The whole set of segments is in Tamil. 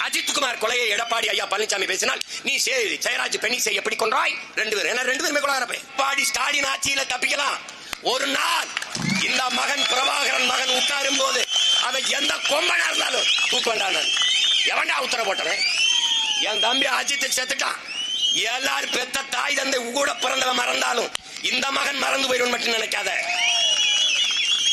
அஜித்குமார் கொலையை எடப்பாடி ஐயா பழனிசாமி பேசினால் நீ ஜெயராஜ் பெனிசை எப்படி கொன்றாய்? 2 பேர் என்ன 2 பேருமே கொலைகார பையன். எடப்பாடி ஸ்டாலின் ஆட்சியில தப்பிக்கலாம். ஒரு நாள் இந்த மகன் பிரபாகரன் மகன் உட்காரும் போது அவன் எந்த கொம்பனா இருந்தாலும் தூக்க வேண்டாம். எவன்டா உத்தரவு போட்டவன்? என் தம்பி அஜித் செத்துட்டான். எல்லாரும் பெத்த தாய் தந்தை கூட பிறந்தவன் மறந்தாலும் இந்த மகன் மறந்து போயிடும் மட்டும் நினைக்காத.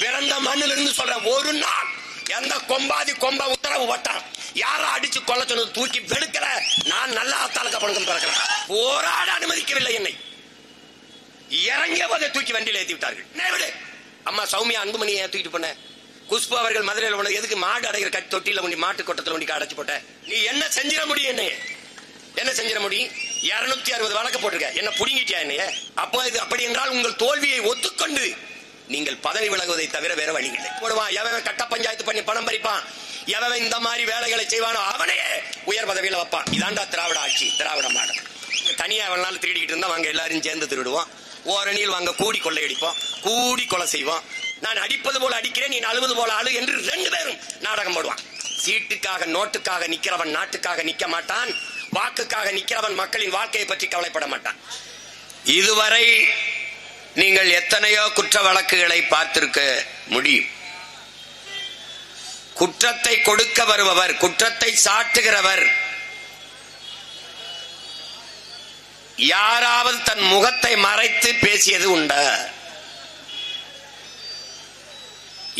பிறந்த மண்ணில் இருந்து சொல்ற ஒரு நாள் எந்த கொம்பாதி கொம்ப உத்தரவு போட்டான் யாரா அடிச்சு கொல்ல சொன்னது தூக்கி வெடுக்கிற நான் நல்ல ஆத்தாளுக்கு பணக்கம் பிறக்கிறேன். போராட அனுமதிக்கவில்லை என்னை. இறங்கிய போதை தூக்கி வண்டியில் ஏற்றி விட்டார்கள். அம்மா சௌமியா அன்புமணியை தூக்கிட்டு போன குஷ்பு அவர்கள் மதுரையில் உனக்கு எதுக்கு மாடு அடைகிற கட்டி தொட்டில கொண்டு மாட்டு கொட்டத்தில் கொண்டு அடைச்சு போட்ட? நீ என்ன செஞ்சிட முடியும்? என்ன செஞ்சிட முடியும்? 260 வழக்கு போட்டிருக்க. என்ன புடுங்கிட்டியா என்னைய? அப்போ இது அப்படி என்றால் உங்கள் தோல்வியை ஒத்துக்கொண்டு நீங்கள் பதவி விலகுவதை தவிர வேற வழி இல்லை. போடுவான் எவன் கட்ட பஞ்சாயத்து பண்ணி பணம் பறிப்பான், எவன் இந்த மாதிரி வேலைகளை செய்வானோ அவனையே உயர் பதவியில வைப்பான். இதாண்டா திராவிட ஆட்சி, திராவிட மாடல். தனியா எவனாலும் திருடிக்கிட்டு இருந்தா வாங்க எல்லாரும் சேர்ந்து திருடுவோம். ஓரணியில் வாங்க கூடி கொள்ளையடிப்போம், கூடி கொலை செய்வோம். நான் அடிப்பது போல அடிக்கிறேன், நீ அழுவது போல அழு என்று 2 பேரும் நாடகம் போடுவான். சீட்டுக்காக நோட்டுக்காக நிக்கிறவன் நாட்டுக்காக நிக்க மாட்டான். வாக்குக்காக நிக்கிறவன் மக்களின் வாழ்க்கையை பற்றி கவலைப்பட மாட்டான். இதுவரை நீங்கள் எத்தனையோ குற்ற வழக்குகளை பார்த்திருக்க முடியும். குற்றத்தை கொடுக்க வருபவர், குற்றத்தை சாட்டுகிறவர் யாராவது தன் முகத்தை மறைத்து பேசியது உண்டா?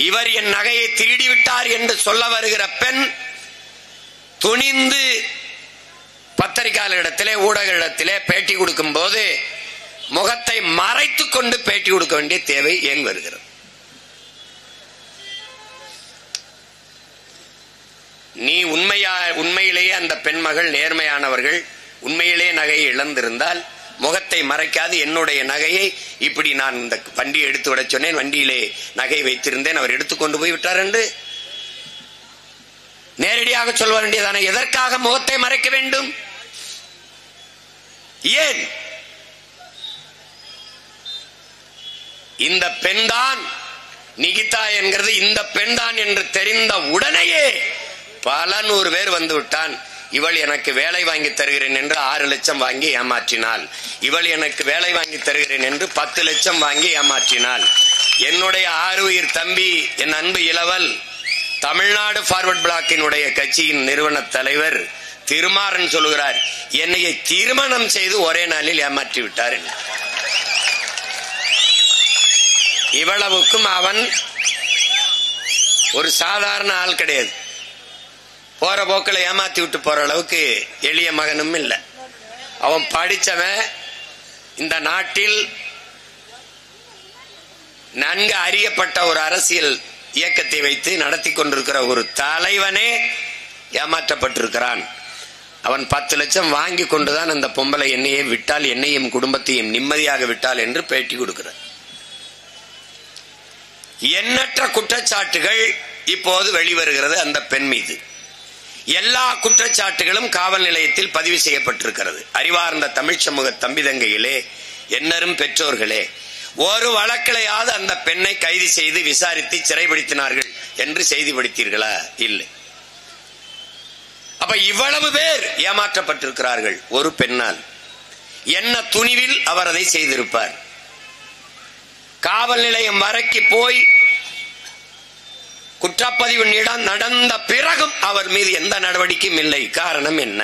இவர் என் நகையை திருடிவிட்டார் என்று சொல்ல வருகிற பெண் துணிந்து பத்திரிகையாளரிடத்திலே ஊடகத்திலே பேட்டி கொடுக்கும் போது முகத்தை மறைத்துக் கொண்டு பேட்டி கொடுக்க வேண்டிய தேவை ஏன் வருகிறது? நீ உண்மையிலேயே அந்த பெண்மகள் நேர்மையானவர்கள், உண்மையிலே நகையை இழந்திருந்தால் முகத்தை மறைக்காது என்னுடைய நகையை இப்படி நான் இந்த வண்டியை எடுத்து விட சொன்னேன், வண்டியிலே நகை வைத்திருந்தேன், அவர் எடுத்துக்கொண்டு போய் விட்டார் என்று நேரடியாக சொல்ல வேண்டியதான? எதற்காக முகத்தை மறைக்க வேண்டும்? ஏன்? இந்த பெண்தான் நிகிதா என்கிறது இந்த பெண்தான் என்று தெரிந்த உடனேயே பல 100 பேர் வந்து விட்டான். இவள் எனக்கு வேலை வாங்கி தருகிறேன் என்று 6 லட்சம் வாங்கி ஏமாற்றினாள். இவள் எனக்கு வேலை வாங்கி தருகிறேன் என்று 10 லட்சம் வாங்கி ஏமாற்றினாள். என்னுடைய 6 உயிர் தம்பி என் அன்பு இளவல் தமிழ்நாடு ஃபார்வர்ட் பிளாக்கினுடைய கட்சியின் நிறுவன தலைவர் திருமாறன் சொல்லுகிறார், என்னையை திருமணம் செய்து ஒரே நாளில் ஏமாற்றி விட்டார். இவ்வளவுக்கும் அவன் ஒரு சாதாரண ஆள் கிடையாது. போற போக்கில் ஏமாத்தி விட்டு போற அளவுக்கு எளிய மகனும் இல்லை. அவன் படிச்சவன், இந்த நாட்டில் நன்கு அறியப்பட்ட ஒரு அரசியல் இயக்கத்தை வைத்து நடத்தி கொண்டிருக்கிற ஒரு தலைவனே ஏமாற்றப்பட்டிருக்கிறான். அவன் 10 லட்சம் வாங்கி கொண்டுதான் அந்த பொம்பளை என்னையே விட்டால், என்னையும் குடும்பத்தையும் நிம்மதியாக விட்டால் என்று பேட்டி கொடுக்கிறார். எண்ணற்ற குற்றச்சாட்டுகள் இப்போது வெளிவருகிறது அந்த பெண் மீது. எல்லா குற்றச்சாட்டுகளும் காவல் நிலையத்தில் பதிவு செய்யப்பட்டிருக்கிறது. அறிவார்ந்த தமிழ் சமூக தம்பிதங்கையிலே, என்னரும் பெற்றோர்களே, ஒரு வழக்கிலையாவது அந்த பெண்ணை கைது செய்து விசாரித்து சிறைப்படுத்தினார்கள் என்று செய்தி படித்தீர்களா? இல்லை. அப்ப இவ்வளவு பேர் ஏமாற்றப்பட்டிருக்கிறார்கள் ஒரு பெண்ணால். என்ன துணிவில் அவர் அதை செய்திருப்பார்? காவல் நிலையம் வரைக்கு போய் குற்றப்பதிவு நடந்த பிறகும் அவர் மீது எந்த நடவடிக்கையும் இல்லை. காரணம் என்ன?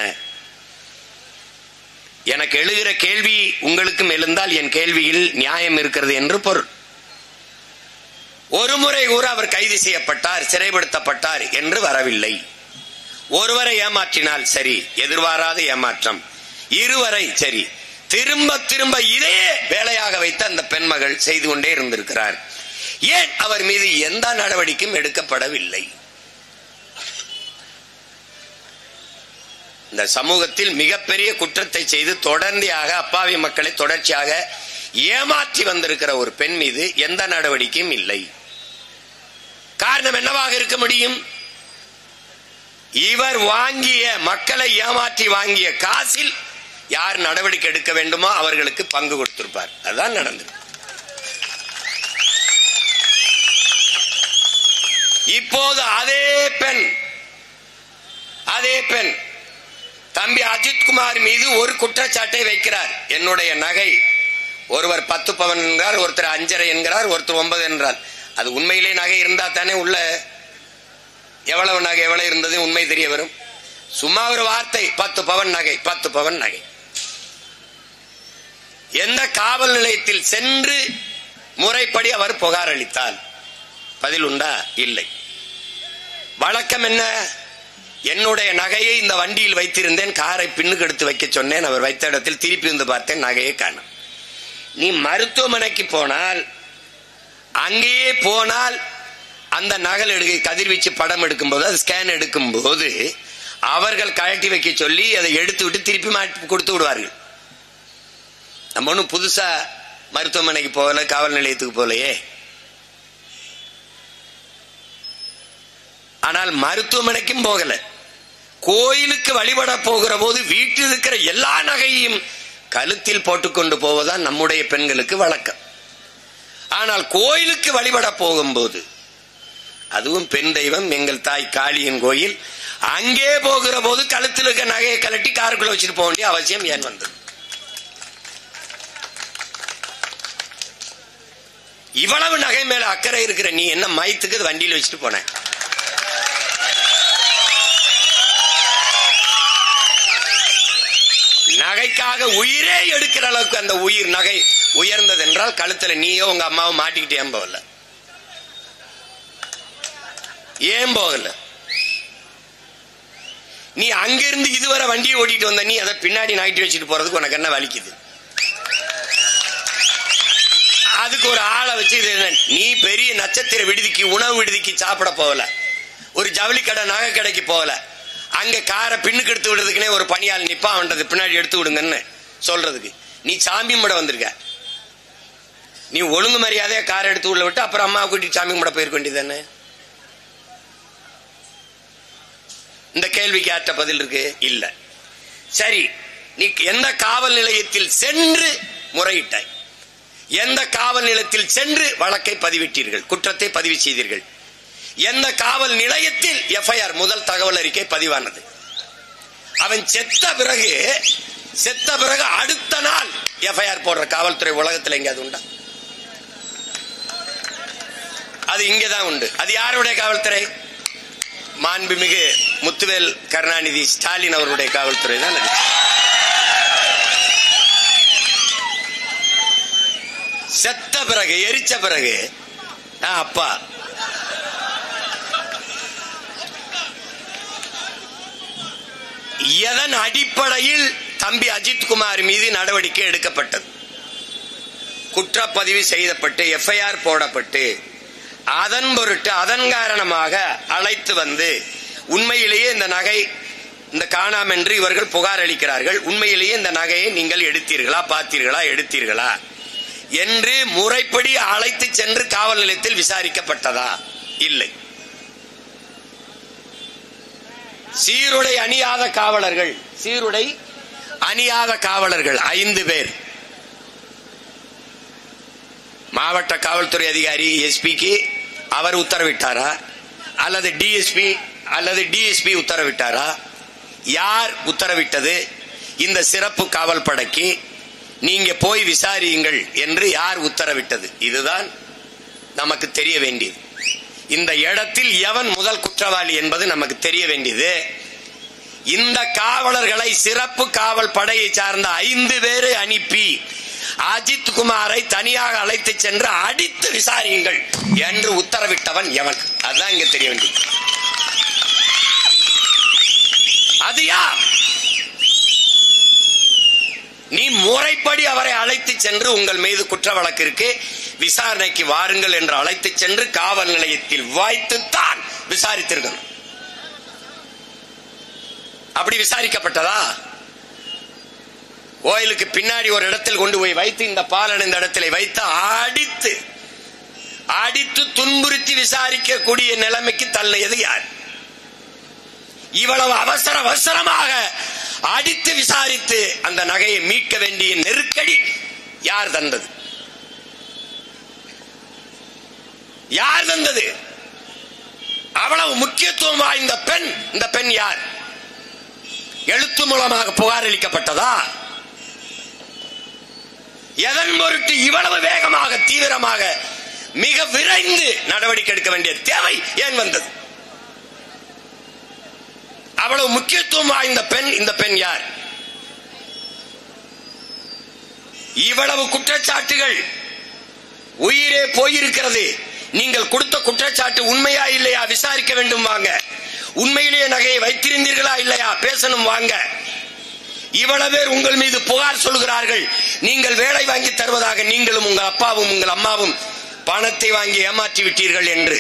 எனக்கு எழுகிற கேள்வி உங்களுக்கும் எழுந்தால் என் கேள்வியில் நியாயம் இருக்கிறது என்று பொருள். ஒரு முறை கூட அவர் கைது செய்யப்பட்டார், சிறைப்படுத்தப்பட்டார் என்று வரவில்லை. ஒருவரை ஏமாற்றினால் சரி, எதிர்பாராத ஏமாற்றம். இருவரை சரி, திரும்ப திரும்ப இதையே வேலையாக வைத்து அந்த பெண்மகள் செய்து கொண்டே இருந்திருக்கிறார். ஏன் அவர் மீது எந்த நடவடிக்கையும் எடுக்கப்படவில்லை? இந்த சமூகத்தில் மிகப்பெரிய குற்றத்தை செய்து தொடர்ந்தியாக அப்பாவி மக்களை தொடர்ச்சியாக ஏமாற்றி வந்திருக்கிற ஒரு பெண் மீது எந்த நடவடிக்கையும் இல்லை. காரணம் என்னவாக இருக்க முடியும்? இவர் வாங்கிய, மக்களை ஏமாற்றி வாங்கிய காசில் யார் நடவடிக்கை எடுக்க வேண்டுமோ அவர்களுக்கு பங்கு கொடுத்திருப்பார். அதுதான் நடந்தது. இப்போது அதே பெண் அதே பெண் தம்பி அஜித்குமார் மீது ஒரு குற்றச்சாட்டை வைக்கிறார். என்னுடைய நகை ஒருவர் 10 பவன் என்கிறார், ஒருத்தர் 5.5 என்கிறார், ஒருத்தர் 9 என்றார். அது உண்மையிலே நகை இருந்தா தானே உள்ள எவ்வளவு நகை எவ்வளவு இருந்தது உண்மை தெரிய வரும். சும்மா ஒரு வார்த்தை 10 பவன் நகை, 10 பவன் நகை. எந்த காவல் நிலையத்தில் சென்று முறைப்படி அவர் புகார் அளித்தால் பதில் உண்டா? இல்லை. வழக்கம் என்ன? என்னுடைய நகையை இந்த வண்டியில் வைத்திருந்தேன், காரை பின்னுக்கு எடுத்து வைக்க சொன்னேன், அவர் வைத்த இடத்தில் திருப்பி வந்து பார்த்தேன், நகையை காணோம். நீ மருத்துவமனைக்கு போனால், அங்கேயே போனால் அந்த நகல் கதிர்வீச்சு படம் எடுக்கும் போது, அது ஸ்கேன் எடுக்கும் போது அவர்கள் கழட்டி வைக்க சொல்லி அதை எடுத்து விட்டு திருப்பி மாட்டி கொடுத்து விடுவார்கள். நம்ம ஒன்றும் புதுசா மருத்துவமனைக்கு போகல, காவல் நிலையத்துக்கு போகலையே. ஆனால் மருத்துவமனைக்கும் போகல, கோயிலுக்கு வழிபட போகிற போது வீட்டில் இருக்கிற எல்லா நகையும் கழுத்தில் போட்டுக்கொண்டு போவதுதான் நம்முடைய பெண்களுக்கு வழக்கம். ஆனால் கோயிலுக்கு வழிபட போகும்போது, அதுவும் பெண் தெய்வம் எங்கள் தாய் காளியின் கோயில், அங்கே போகிற போது கழுத்தில் இருக்க நகையை கலட்டி காருக்குள்ள வச்சுட்டு போக வேண்டிய அவசியம் ஏன் வந்தது? இவ்வளவு நகை மேல அக்கறை இருக்கிற நீ என்ன மயத்துக்கு வண்டியில் வச்சுட்டு போன? நகைக்காக உயிரே எடுக்கிற அளவுக்கு அந்த உயிர் நகை உயர்ந்தது என்றால் கழுத்துல நீயோ உங்க அம்மாவும் மாட்டிக்கிட்டு ஏன் போகல? ஏன் போகல? நீ அங்கிருந்து இதுவரை வண்டியை ஓட்டிட்டு வந்த நீ அதை பின்னாடி நகட்டி வச்சுட்டு போறதுக்கு உனக்கு என்ன வலிக்குது? அதுக்கு ஒரு ஆளை வச்சு நீ பெரிய நட்சத்திர விடுதிக்கு, உணவு விடுதிக்கு சாப்பிட போகல, ஒரு ஜவுளி கடை நகை கடைக்கு போகல, அங்க காரை பின்னுக்கு எடுத்து விடுறதுக்குனே ஒரு பணியாள் நிப்பா, அவன்றது பின்னாடி எடுத்து விடுங்கன்னு சொல்றதுக்கு நீ சாமி கும்பிட வந்திருக்க. நீ ஒழுங்கு மரியாதையா காரை எடுத்து உள்ள விட்டு அப்புறம் அம்மா கூட்டிட்டு சாமி கும்பிட போயிருக்க வேண்டியதானே? இந்த கேள்விக்கு யார்ட்ட பதில் இருக்கு? இல்ல. சரி, நீ எந்த காவல் நிலையத்தில் சென்று முறையிட்டாய்? எந்த காவல் நிலையத்தில் சென்று வழக்கை பதிவிட்டீர்கள், குற்றத்தை பதிவு செய்தீர்கள்? எந்த காவல் நிலையத்தில் எஃப்ஐஆர் முதல் தகவல் அறிக்கை பதிவானது? அவன் செத்த பிறகு அடுத்த நாள் எஃப்ஐஆர் போடுற காவல்துறை உலகத்தில் எங்கேயாவது உண்டா? அது இங்கதான் உண்டு. அது யாருடைய காவல்துறை? மாண்புமிகு முத்துவேல் கருணாநிதி ஸ்டாலின் அவருடைய காவல்துறை தான். செத்த பிறகு, எரிச்ச பிறகு அப்பா எதன் அடிப்படையில் தம்பி அஜித்குமார் மீது நடவடிக்கை எடுக்கப்பட்டது? குற்றப்பதிவு செய்யப்பட்டு எஃப்ஐஆர் போடப்பட்டு அதன் பொருட்டு அதன் காரணமாக அழைத்து வந்து உண்மையிலேயே இந்த நகை இந்த காணாம் என்று இவர்கள் புகார் அளிக்கிறார்கள், உண்மையிலேயே இந்த நகையை நீங்கள் எடுத்தீர்களா, பார்த்தீர்களா, எடுத்தீர்களா என்று முறைப்படி அழைத்து சென்று காவல் நிலையத்தில் விசாரிக்கப்பட்டதா? இல்லை. சீருடை அணியாத காவலர்கள், சீருடை அணியாத காவலர்கள் 5 பேர், மாவட்ட காவல்துறை அதிகாரி எஸ்பிக்கு அவர் உத்தரவிட்டாரா அல்லது டிஎஸ்பி அல்லது டிஎஸ்பி உத்தரவிட்டாரா? யார் உத்தரவிட்டது? இந்த சிறப்பு காவல் படைக்கு நீங்க போய் விசாரியுங்கள் என்று யார் உத்தரவிட்டது? இதுதான் நமக்கு தெரிய வேண்டியது. இந்த இடத்தில் எவன் முதல் குற்றவாளி என்பது நமக்கு தெரிய வேண்டியது. இந்த காவலர்களை, சிறப்பு காவல் படையை சார்ந்த 5 பேரை அனுப்பி அஜித்குமாரை தனியாக அழைத்து சென்று அடித்து விசாரியுங்கள் என்று உத்தரவிட்டவன் எவன்? அதுதான் இங்க தெரிய வேண்டியது. அது யார்? நீ முறைப்படி அவரை அழைத்து சென்று உங்கள் மீது குற்ற வழக்கிற்கு விசாரணைக்கு வாருங்கள் என்று அழைத்து சென்று காவல் நிலையத்தில் வைத்துத்தான் விசாரித்திருக்கணும். அப்படி விசாரிக்கப்பட்டதா? கோயிலுக்கு பின்னாடி ஒரு இடத்தில் கொண்டு போய் வைத்து, இந்த பாலன் இந்த இடத்துல வைத்து அடித்து துன்புறுத்தி விசாரிக்கக்கூடிய நிலைமைக்கு தள்ளியது யார்? இவ்வளவு அவசரமாக அடித்து விசாரித்து அந்த நகையை மீட்க வேண்டிய நெருக்கடி யார் தந்தது? யார் தந்தது? அவ்வளவு முக்கியத்துவம் வாய்ந்த பெண், இந்த பெண் யார்? மூலமாக புகார் அளிக்கப்பட்டதா? எதன் பொருட்டு இவ்வளவு வேகமாக தீவிரமாக மிக விரைந்து நடவடிக்கை எடுக்க வேண்டிய தேவை ஏன் வந்தது? அவ்வளவு முக்கியத்துவம் வாய்ந்த பெண் இந்த பெண் யார்? இவ்வளவு குற்றச்சாட்டுகள், உயிரே போயிருக்கிறது. நீங்கள் கொடுத்த குற்றச்சாட்டு உண்மையா இல்லையா விசாரிக்க வேண்டும் வாங்க. உண்மையிலேயே நகையை வைத்திருந்தீர்களா இல்லையா பேசணும் வாங்க. இவ்வளவு பேர் உங்கள் மீது புகார் சொல்கிறார்கள். நீங்கள் வேலை வாங்கி தருவதாக நீங்களும் உங்கள் அப்பாவும் உங்கள் அம்மாவும் பணத்தை வாங்கி ஏமாற்றி விட்டீர்கள் என்று,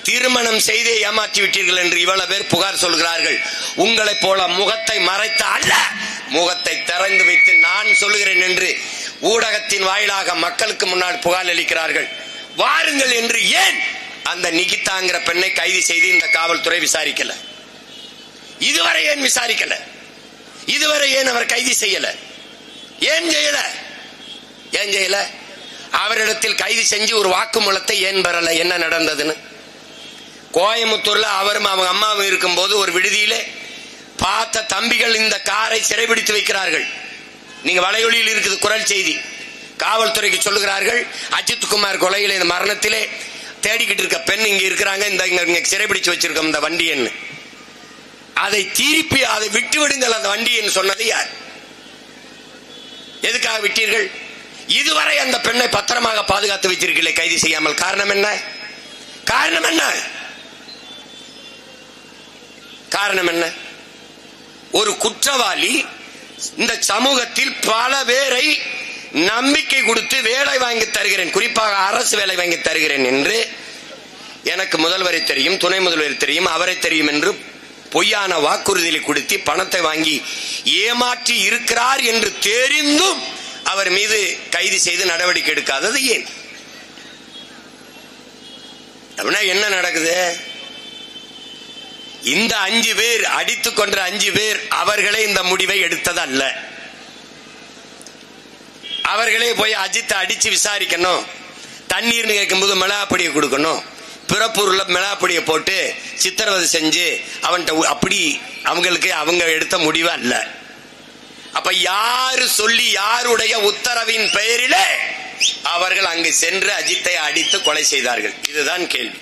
திருமணம் செய்தே ஏமாற்றி விட்டீர்கள் என்று இவ்வளவு பேர் புகார் சொல்கிறார்கள். உங்களை போல முகத்தை மறைத்த அல்ல, முகத்தை திறந்து வைத்து நான் சொல்லுகிறேன் என்று ஊடகத்தின் வாயிலாக மக்களுக்கு முன்னால் புகார் அளிக்கிறார்கள். வாருங்கள் என்று ஏன் அந்த நிகிதாங்கிற பெண்ணை கைது செய்து இந்த காவல்துறை விசாரிக்கல? இதுவரை ஏன் விசாரிக்கல? இதுவரை ஏன் அவர் கைது செய்யல? ஏன் செய்யல? ஏன் செய்யல? அவரிடத்தில் கைது செஞ்சு ஒரு வாக்குமூலத்தை ஏன் பெறல? என்ன நடந்ததுன்னு கோயம்புத்தூர்ல அவரும் அவங்க அம்மாவும் இருக்கும் போது ஒரு விடுதியிலே பார்த்த தம்பிகள் இந்த காரை சிறைபிடித்து வைக்கிறார்கள். நீங்க வலையொலியில் இருக்குது குரல் செய்தி. காவல்துறைக்கு சொல்லுகிறார்கள், அஜித் குமார் கொலையில இந்த மரணத்திலே தேடிக்கிட்டு இருக்க பெண் இங்க இருக்கிறாங்க, இந்த சிறைபிடிச்சு வச்சிருக்கோம் இந்த வண்டி என்ன, அதை திருப்பி அதை விட்டு விடுங்கள் அந்த வண்டி என்று சொன்னது யார்? எதுக்காக விட்டீர்கள்? இதுவரை அந்த பெண்ணை பத்திரமாக பாதுகாத்து வைத்திருக்கீங்களே கைது செய்யாமல். காரணம் என்ன? காரணம் என்ன? காரணம் என்ன? ஒரு குற்றவாளி இந்த சமூகத்தில் பல பேரை நம்பிக்கை கொடுத்து வேலை வாங்கி தருகிறேன், குறிப்பாக அரசு வேலை வாங்கி தருகிறேன் என்று எனக்கு முதல்வரை தெரியும், துணை முதல்வரை தெரியும், அவரை தெரியும் என்று பொய்யான வாக்குறுதியை கொடுத்து பணத்தை வாங்கி ஏமாற்றி இருக்கிறார் என்று தெரிந்தும் அவர் மீது கைது செய்து நடவடிக்கை எடுக்காதது ஏன்? அப்படின்னா என்ன நடக்குது? இந்த 5 பேர் அடித்துக் கொன்ற 5 பேர் அவர்களே இந்த முடிவை எடுத்ததல்ல. அவர்களே போய் அஜித்தை அடிச்சு விசாரிக்கணும், தண்ணீர்னு கேட்கும்போது மிளகாப்பொடியை கொடுக்கணும், பிறப்பூர்ல மிளகாப்பொடியை போட்டு சித்திரவதை செஞ்சு அவன்கிட்ட அப்படி அவங்களுக்கு அவங்க எடுத்த முடிவு அல்ல. அப்ப யாரு சொல்லி யாருடைய உத்தரவின் பெயரிலே அவர்கள் அங்கு சென்று அஜித்தை அடித்து கொலை செய்தார்கள்? இதுதான் கேள்வி.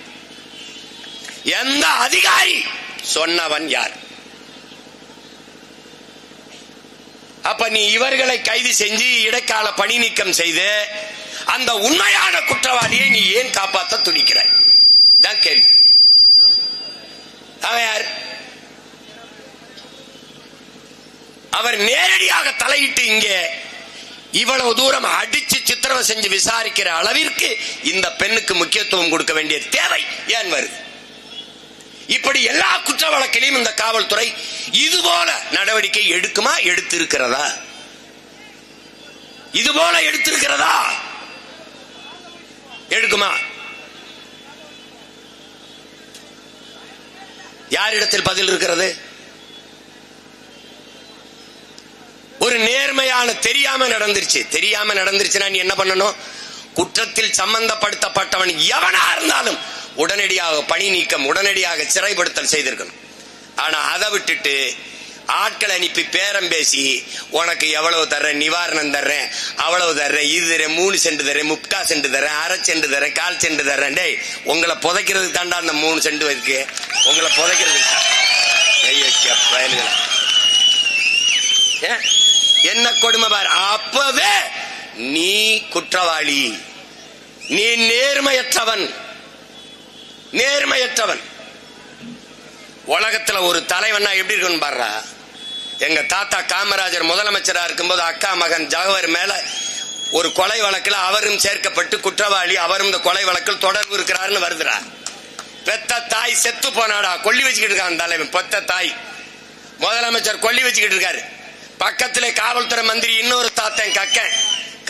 எந்த அதிகாரி சொன்னவன் யார்? அப்ப நீ இவர்களை கைது செஞ்சு இடைக்கால பணி நீக்கம் செய்து அந்த உண்மையான குற்றவாளியை நீ ஏன் காப்பாற்ற துடிக்கிறாய்? தான் கேள்வி. அவன் யார்? அவர் நேரடியாக தலையிட்டு இங்கே இவ்வளவு தூரம் அடிச்சு சித்திரவதை செஞ்சு விசாரிக்கிற அளவிற்கு இந்த பெண்ணுக்கு முக்கியத்துவம் கொடுக்க வேண்டிய தேவை ஏன் வருது? இப்படி எல்லா குற்ற வழக்கிலையும் இந்த காவல்துறை இதுபோல நடவடிக்கை எடுக்குமா? எடுத்திருக்கிறதா? இதுபோல எடுத்திருக்கிறதா? எடுக்குமா? யாரிடத்தில் பதில் இருக்கிறது? ஒரு நேர்மையான தெரியாம நடந்துருச்சுன்னா நீ என்ன பண்ணணும்? குற்றத்தில் சம்பந்தப்படுத்தப்பட்டவன் எவனா இருந்தாலும் உடனடியாக பணி நீக்கம், உடனடியாக சிறைப்படுத்தல் செய்திருக்கணும். ஆனா அதை விட்டுட்டு ஆட்கள் அனுப்பி பேரம் பேசி உனக்கு எவ்வளவு தர்றேன், நிவாரணம் தர்றேன், அவ்வளவு தர்றேன், இது தர்றேன், 3 சென்ட் தர்றேன், 3/4 சென்ட் தர்றேன், 1/2 சென்ட் தர்றேன், 1/4 சென்ட் தர்றேன். டேய், உங்களை புதைக்கிறதுக்கு தாண்டா அந்த 3 சென்ட் இருக்கு, உங்களை புதைக்கிறதுக்கு. என்ன கொடுமை பாரு. அப்பவே நீ குற்றவாளி, நீ நேர்மையற்றவன். உலகத்துல ஒரு தலைவனா எப்படி இருக்குன்னு பாருடா. எங்க தாத்தா காமராஜர் முதலமைச்சரா இருக்கும்போது அக்கா மகன் ஜவஹர் மேல ஒரு கொலை வழக்கில் அவரும் சேர்க்கப்பட்டு குற்றவாளி, அவரும் இந்த கொலை வழக்கில் தொடர்பு இருக்கிறாருன்னு வருதுடா. பெத்த தாய் செத்து போனாடா, கொல்லி வச்சுக்கிட்டு இருக்கான் தலைவன். பெத்த தாய் முதலமைச்சர் கொல்லி வச்சுக்கிட்டு இருக்காரு. பக்கத்திலே காவல்துறை மந்திரி இன்னொரு தாத்தன்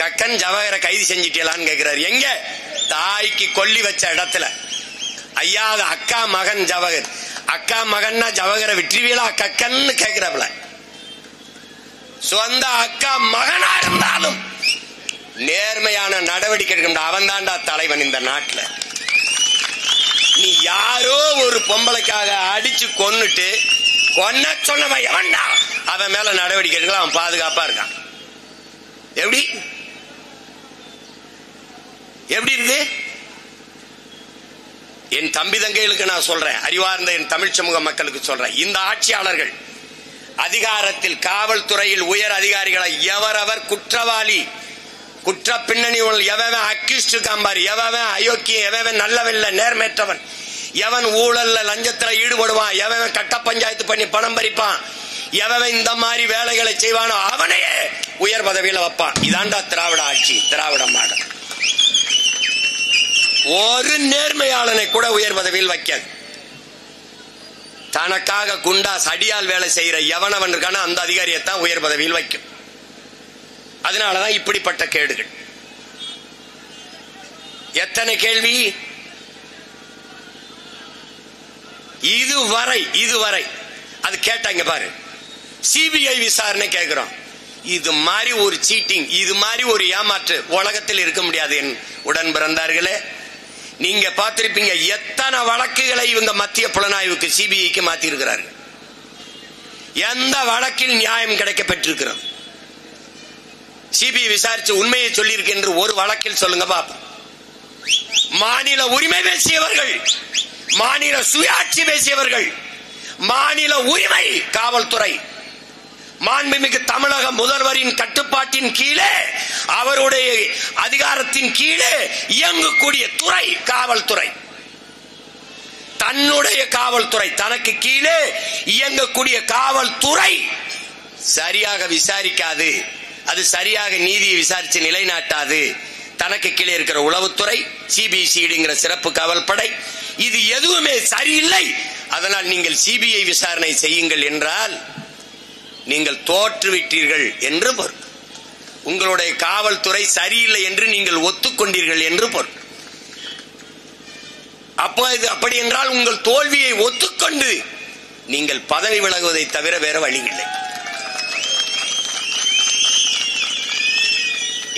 கக்கன் ஜவஹரை கைது செஞ்சிட்டலான்னு கேட்கிறாரு. எங்க? தாய்க்கு கொல்லி வச்ச இடத்துல. ஐயா, அக்கா மகன் ஜவஹர். அக்கா மகன்னா ஜவஹரை விட்டுருவீங்களா கக்கன்னு கேட்கிறாப்ல. சொந்த அக்கா மகனா இருந்தாலும் நேர்மையான நடவடிக்கை எடுக்க அவன் தான்டா தலைவன் இந்த நாட்டுல. நீ யாரோ ஒரு பொம்பளைக்காக அடிச்சு கொன்னுட்டு கொன்ன சொன்னவன் எவன்டா? அவன் மேல நடவடிக்கை எடுக்கலாம், அவன் பாதுகாப்பா இருக்கான். எப்படி எப்படி இருக்கு? என் தம்பி தங்கைகளுக்கு நான் சொல்றேன், அறிவார்ந்த என் தமிழ் சமூக மக்களுக்கு சொல்றேன், இந்த ஆட்சியாளர்கள் அதிகாரத்தில் காவல்துறையில் உயர் அதிகாரிகளை எவரவர் குற்றவாளி, குற்ற பின்னணி எவன் அக்யூஸ்ட் காம்பாரி, எவன் அயோக்கிய, எவன் நல்லவன் நேர்மையற்றவன், எவன் ஊழல்ல லஞ்சத்துல ஈடுபடுவான், எவன் கட்ட பஞ்சாயத்து பண்ணி பணம் பறிப்பான், எவன் இந்த மாதிரி வேலைகளை செய்வானோ அவனையே உயர் பதவியில வைப்பான். இதாண்டா திராவிட ஆட்சி, திராவிட மாடல். ஒரு நேர்மையாளனை கூட உயர் பதவியில் வைக்காது. தனக்காக குண்டாஸ் அடியால் வேலை செய்யற எவனவன் இருக்கான அந்த அதிகாரியத்தான் உயர் பதவியில் வைக்கும். அதனாலதான் இப்படிப்பட்ட கேடுகள். எத்தனை கேள்வி இதுவரை அது கேட்டாங்க பாரு. சிபிஐ விசாரணை கேட்கிறோம். இது மாதிரி ஒரு சீட்டிங், இது மாதிரி ஒரு ஏமாற்று உலகத்தில் இருக்க முடியாது. என் உடன் பிறந்தார்களே, நீங்க பார்த்திருப்பீங்க எத்தனை வழக்குகளை இவங்க மத்திய புலனாய்வுக்கு சிபிஐக்கு மாத்தி இருக்கிறார்கள். எந்த வழக்கில் நியாயம் கிடைக்க பெற்றிருக்கிறது? சிபிஐ விசாரிச்சு உண்மையை சொல்லியிருக்கு என்று ஒரு வழக்கில் சொல்லுங்க பாப்போம். மாநில உரிமை பேசியவர்கள், மாநில சுயாட்சி பேசியவர்கள், மாநில உரிமை காவல்துறை, மாண்புமிகு தமிழக முதல்வரின் கட்டுப்பாட்டின் கீழே, அவருடைய அதிகாரத்தின் கீழே இயங்கக்கூடிய துறை காவல்துறை. தன்னுடைய காவல்துறை, தனக்கு கீழே இயங்கக்கூடிய காவல்துறை சரியாக விசாரிக்காது, அது சரியாக நீதியை விசாரிச்சு நிலைநாட்டாது. தனக்கு கீழே இருக்கிற உளவுத்துறை, சிபிசிஐடிங்கிற சிறப்பு காவல்படை, இது எதுவுமே சரியில்லை. அதனால் நீங்கள் சிபிஐ விசாரணை செய்யுங்கள் என்றால் நீங்கள் தோற்றுவிட்டீர்கள் என்று பொருள். உங்களுடைய காவல்துறை சரியில்லை என்று நீங்கள் ஒத்துக்கொண்டீர்கள் என்று பொருள். அப்படி என்றால் உங்கள் தோல்வியை ஒத்துக்கொண்டு நீங்கள் பதவி விலகுவதை தவிர வேற வழி இல்லை.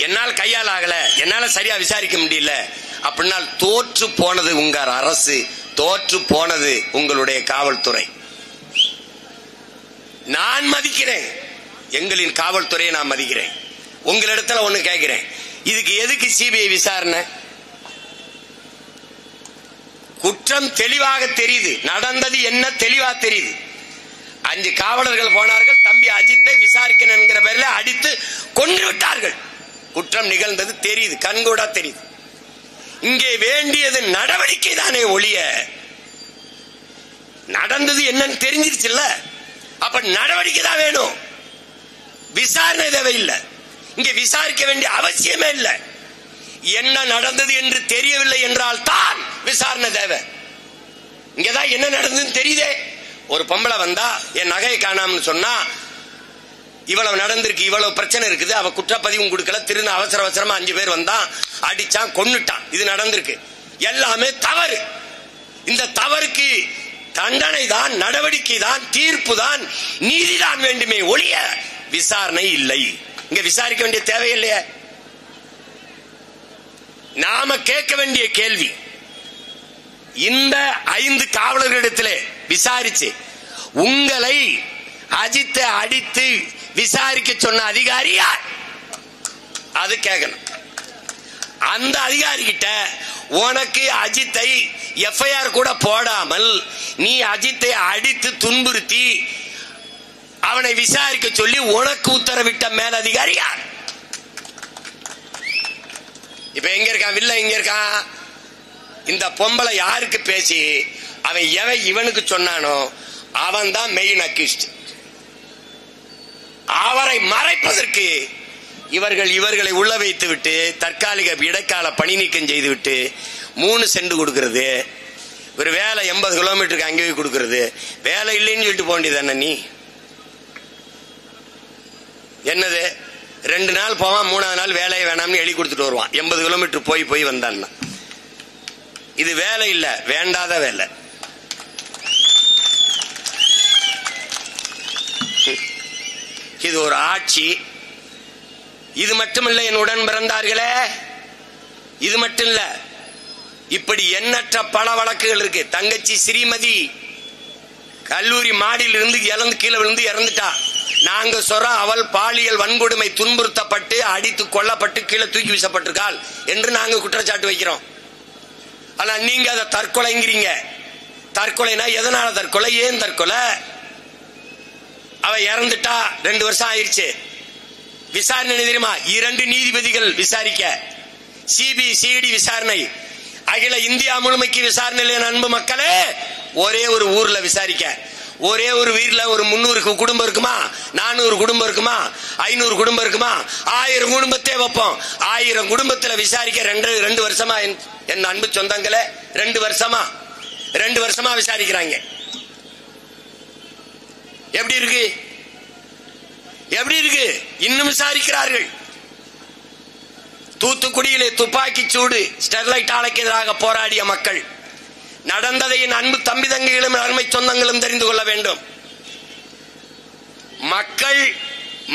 என்னால் கையால் ஆகல, என்னால சரியா விசாரிக்க முடியல அப்படின்னா தோற்று போனது உங்க அரசு, தோற்று போனது உங்களுடைய காவல்துறை. நான் மதிக்கிறேன், எங்களின் காவல்துறையை நான் மதிக்கிறேன். உங்களிடத்துல ஒண்ணு கேட்கிறேன், இதுக்கு எதுக்கு சிபிஐ விசாரணை? குற்றம் தெளிவாக தெரியுது, நடந்தது என்ன தெளிவா தெரியுது. 5 காவலர்கள் போனார்கள், தம்பி அஜித்தை விசாரிக்கணும் என்கிற பேர்ல அடித்து கொன்று விட்டார்கள். குற்றம் நிகழ்ந்தது தெரியுது, கண்கூடா தெரியுது. இங்கே வேண்டியது நடவடிக்கை தானே ஒழிய, நடந்தது என்னன்னு தெரிஞ்சிருச்சுல்ல, அப்ப நடவடிக்கை தான் வேணும், விசாரணை தேவையில்லை. இங்க விசாரிக்க வேண்டிய அவசியமே இல்லை. என்ன நடந்தது என்று தெரியவில்லை என்றால் தான் விசாரணை தேவை. இங்கதான் என்ன நடந்ததுன்னு தெரியுதே. ஒரு பொம்பளை வந்தா என் நகையை காணாமன்னு சொன்னா, இவ்வளவு நடந்திருக்கு, இவ்வளவு பிரச்சனை இருக்குது, அவ குற்றப்பதிவும் கொடுக்கல, திரும்ப அவசர அவசரமா 5 பேர் வந்தான், அடிச்சான், கொன்னுட்டான், இது நடந்திருக்கு. எல்லாமே தவறு. இந்த தவறுக்கு தண்டனை தான், நடவடிக்கை தான், தீர்ப்பு தான், நீதிதான் வேண்டுமே ஒழிய விசாரணை இல்லை. இங்க விசாரிக்க வேண்டிய தேவையில்லையே. நாம கேட்க வேண்டிய கேள்வி, இந்த 5 காவலர்களிடத்திலே விசாரிச்சு உங்களை அஜித்தை அடித்து விசாரிக்க சொன்ன அதிகாரி யார்? அது கேட்கணும். அந்த அதிகாரி கிட்ட உனக்கு அஜித்தை எஃப்ஐஆர் கூட போடாமல் நீ அஜித்தை அடித்து துன்புறுத்தி அவனை விசாரிக்க சொல்லி உனக்கு உத்தரவிட்ட மேலதிகாரி யார்? இப்ப எங்க இருக்கான் வில்ல? எங்க இருக்கான்? இந்த பொம்பளை யாருக்கு பேசி அவன் எவன் இவனுக்கு சொன்னானோ அவன் தான் மெயின் அக்யூஸ்ட். அவரை மறைப்பதற்கு இவர்களை உள்ள வைத்து விட்டு தற்காலிக இடைக்கால பணி நீக்கம் செய்து விட்டு 3 சென்ட் கொடுக்கிறது. ஒரு வேலை 80 கிலோமீட்டருக்கு அங்கே கொடுக்கிறது. வேலை இல்லைன்னு சொல்லிட்டு போக வேண்டியதானே நீ? என்னது 2 நாள் போவான், 3ஆவது நாள் வேலையை வேணாம்னு எழுதி கொடுத்துட்டு வருவான். 80 கிலோமீட்டர் போய் வந்தான்னா இது வேலை இல்ல, வேண்டாத வேலை. இது ஒரு ஆட்சி. இது மட்டுமல்ல என் உடன் பிறந்தார்களே, இது மட்டும் இல்ல, இப்படி எண்ணற்ற பல வழக்குகள் இருக்கு. தங்கச்சி ஸ்ரீமதி கல்லூரி மாடியில் இருந்து கீழே விழுந்து இறந்துட்டா. நாங்க சொல்றோம் அவள் பாலியல் வன்கொடுமை துன்புறுத்தப்பட்டு அடித்து கொல்லப்பட்டு கீழே தூக்கி வீசப்பட்டிருக்காள் என்று நாங்க குற்றச்சாட்டு வைக்கிறோம். ஆனா நீங்க அதை தற்கொலைங்கிறீங்க. தற்கொலைனா எதனால தற்கொலை, ஏன் தற்கொலை? அவ இறந்துட்டா 2 வருஷம் ஆயிடுச்சு. விசாரணை தெரியுமா? 2 நீதிபதிகள் விசாரிக்க, சிபிசிஐடி விசாரணை, அகில இந்தியா முழுமைக்கு விசாரணை. அன்பு மக்களே, ஒரே ஒரு ஊர்ல விசாரிக்க, ஒரே ஒரு வீர்ல ஒரு 300 குடும்பம் இருக்குமா, 400 குடும்பம் இருக்குமா, 500 குடும்பம் இருக்குமா, 1000 குடும்பத்தை வைப்போம். 1000 குடும்பத்துல விசாரிக்க 2 வருஷமா. என் அன்பு சொந்தங்களே, 2 வருஷமா விசாரிக்கிறாங்க. எப்படி இருக்கு? எப்படி இருக்கு? இன்னும் விசாரிக்கிறார்கள். தூத்துக்குடியிலே துப்பாக்கி சூடு, ஸ்டெர்லைட் ஆலைக்கு எதிராக போராடிய மக்கள், நடந்ததை என் அன்பு தம்பி தங்கைகளும் அருமை சொந்தங்களும் தெரிந்து கொள்ள வேண்டும்.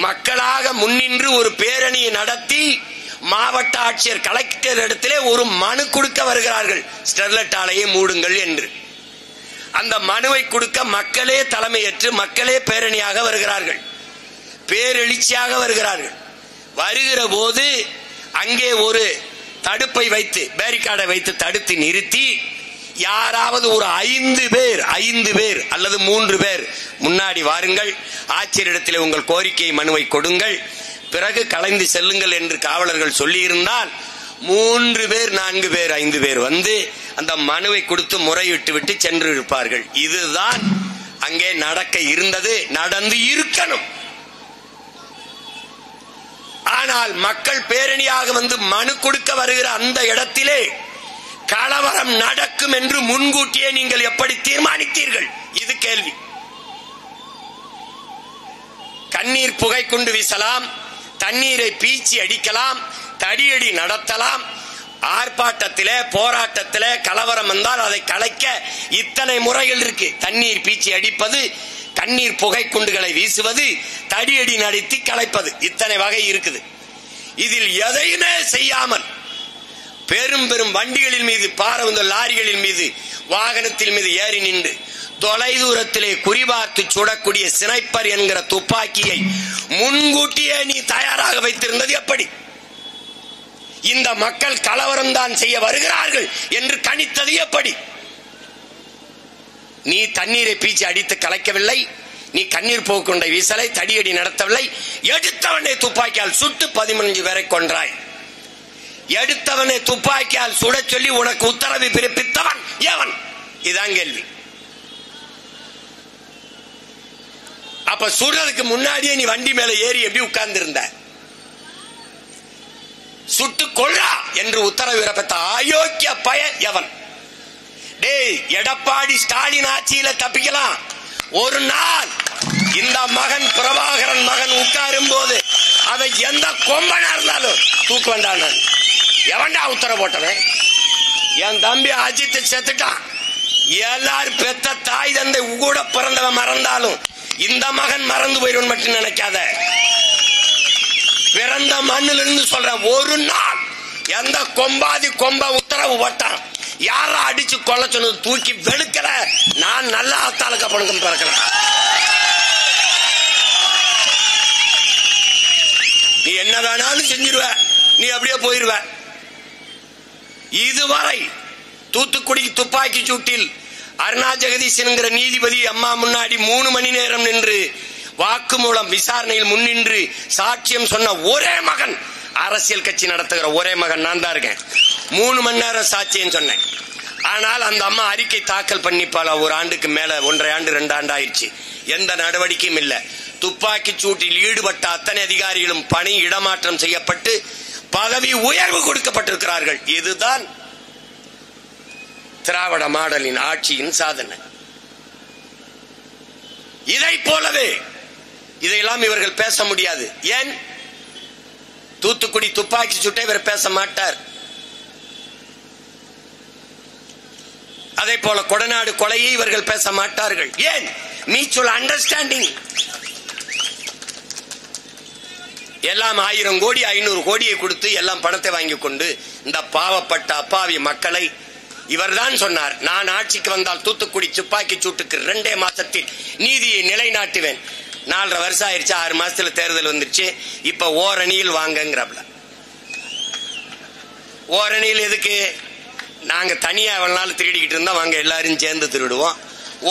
மக்களாக முன்னின்று ஒரு பேரணியை நடத்தி மாவட்ட ஆட்சியர் கலெக்டர் இடத்திலே ஒரு மனு கொடுக்க வருகிறார்கள், ஸ்டெர்லைட் ஆலையை மூடுங்கள் என்று. அந்த மனுவை கொடுக்க மக்களே தலைமையேற்று மக்களே பேரணியாக வருகிறார்கள், பேரெழுச்சியாக வருகிறார்கள். வருகிற போது அங்கே ஒரு தடுப்பை வைத்து, பேரிகார்டை வைத்து தடுத்து நிறுத்தி, யாராவது ஒரு 5 பேர் அல்லது 3 பேர் முன்னாடி வாருங்கள், ஆட்சியரிடத்தில் உங்கள் கோரிக்கை மனுவை கொடுங்கள், பிறகு கலைந்து செல்லுங்கள் என்று காவலர்கள் சொல்லி இருந்தால் 3 பேர் 4 பேர் 5 பேர் வந்து அந்த மனுவை கொடுத்து முறையிட்டு விட்டு சென்று இருப்பார்கள். இதுதான் அங்கே நடக்க இருந்தது, நடந்து இருக்கணும். ஆனால் மக்கள் பேரணியாக வந்து மனு கொடுக்க வருகிற அந்த இடத்திலே கலவரம் நடக்கும் என்று முன்கூட்டியே நீங்கள் எப்படி தீர்மானித்தீர்கள்? இது கேள்வி. கண்ணீர் புகை கொண்டு வீசலாம், தண்ணீரை பீச்சி அடிக்கலாம், தடியடி நடத்தலாம். ஆர்ப்பாட்டத்திலே போராட்டத்திலே கலவரம் வந்தால் அதை கலைக்க இத்தனை முறைகள் இருக்கு. தண்ணீர் பீச்சி அடிப்பது, கண்ணீர் புகை குண்டுகளை வீசுவது, தடியடி நடத்தி கலைப்பது, இத்தனை வகை இருக்குது. இதில் எதையுமே செய்யாமல் பெரும் பெரும் வண்டிகளின் மீது, பாரவுந்த லாரிகளின் மீது, வாகனத்தின் மீது ஏறி நின்று தொலைதூரத்திலே குறிபார்த்து சுடக்கூடிய ஸ்னைப்பர் என்கிற துப்பாக்கியை முன்கூட்டியே நீ தயாராக வைத்திருந்தது எப்படி? இந்த மக்கள் கலவரம் தான் செய்ய வருகிறார்கள் என்று கணித்தது எப்படி? நீ தண்ணீரை பீச்சி அடித்து கலைக்கவில்லை, நீ கண்ணீர் போக்குண்டை வீசலை, தடியடி நடத்தவில்லை. எடுத்தவனே துப்பாக்கியால் சுட்டு 15 பேரை கொன்றாய். எடுத்தவனே துப்பாக்கியால் சுட சொல்லி உனக்கு உத்தரவு பிறப்பித்தவன் எவன்? இதான் கேள்வி. அப்ப சுடுறதுக்கு முன்னாடியே நீ வண்டி மேல ஏறி எப்படி உட்கார்ந்து இருந்த? சுட்டு கொள்ளா என்று உத்தரவு பிறப்பித்த அயோக்கிய பய எவன்? டேய், எடப்பாடி ஸ்டாலின் ஆட்சியில தப்பிக்கலாம். ஒரு நாள் இந்த மகன் பிரபாகரன் மகன் உட்காரும் போது அதை எந்த கொம்பனா இருந்தாலும் தூக்க வேண்டாம். எவன்டா உத்தரவு போட்டவன்? என் தம்பி அஜித் செத்துட்டான். எல்லாரும் பெத்த தாய் தந்தை கூட பிறந்தவன் மறந்தாலும் இந்த மகன் மறந்து போயிடும் மட்டும் நினைக்காத. பிறந்த மண்ணிலிருந்து சொல்ற, ஒரு நாள் எந்த கொம்பாதி கொம்ப உத்தரவு போட்டான், யாரா அடிச்சு கொல்ல சொன்னது தூக்கி வெளுக்கல. நான் நல்ல ஆத்தாளுக்கு பணக்கம் பிறக்கிறேன். நீ என்ன வேணாலும் செஞ்சிருவ, நீ அப்படியே போயிருவ. இதுவரை தூத்துக்குடி துப்பாக்கி சூட்டில் அருணா ஜெகதீஷ் என்கிற நீதிபதி அம்மா முன்னாடி 3 மணி நேரம் நின்று வாக்குமூலம் விசாரணையில் முன்னின்று சாட்சியம் சொன்ன ஒரே மகன், அரசியல் கட்சி நடத்துகிற ஒரே மகன் நான் தான் இருக்கேன். 3 மணி நேரம் சாட்சியம் சொன்னேன். ஆனால் அந்த அம்மா அறிக்கை தாக்கல் பண்ணி பல ஒரு ஆண்டுக்கு மேல, 1.5 ஆண்டு 2 ஆண்டு ஆயிடுச்சு. எந்த நடவடிக்கையும் இல்லை. துப்பாக்கி சூட்டில் ஈடுபட்ட அத்தனை அதிகாரிகளும் பணி இடமாற்றம் செய்யப்பட்டு பதவி உயர்வு கொடுக்கப்பட்டிருக்கிறார்கள். இதுதான் திராவிட மாடலின் ஆட்சியின் சாதனை. இதை போலவே இதையெல்லாம் இவர்கள் பேச முடியாது. ஏன்? தூத்துக்குடி துப்பாக்கி சூட்டை இவர் பேச மாட்டார். அதே போல கொடநாடு கொலையை இவர்கள் பேச மாட்டார்கள். ஏன்? Mutual understanding. எல்லாம் 1000 கோடி 500 கோடியை கொடுத்து எல்லாம் பணத்தை வாங்கி கொண்டு இந்த பாவப்பட்ட அப்பாவி மக்களை இவர்தான் சொன்னார், நான் ஆட்சிக்கு வந்தால் தூத்துக்குடி துப்பாக்கி சூட்டுக்கு 2 மாசத்தில் நீதியை நிலைநாட்டுவேன். 4.5 வருஷம் ஆயிடுச்சு, 6 மாசத்துல தேர்தல் வந்துருச்சு. இப்ப ஓரணியில் வாங்கங்கிறாப்ல. ஓரணியில் எதுக்கு? நாங்க தனியா எவ்வளவு நாள் திருடிக்கிட்டு இருந்தா வாங்க எல்லாரும் சேர்ந்து திருடுவோம்.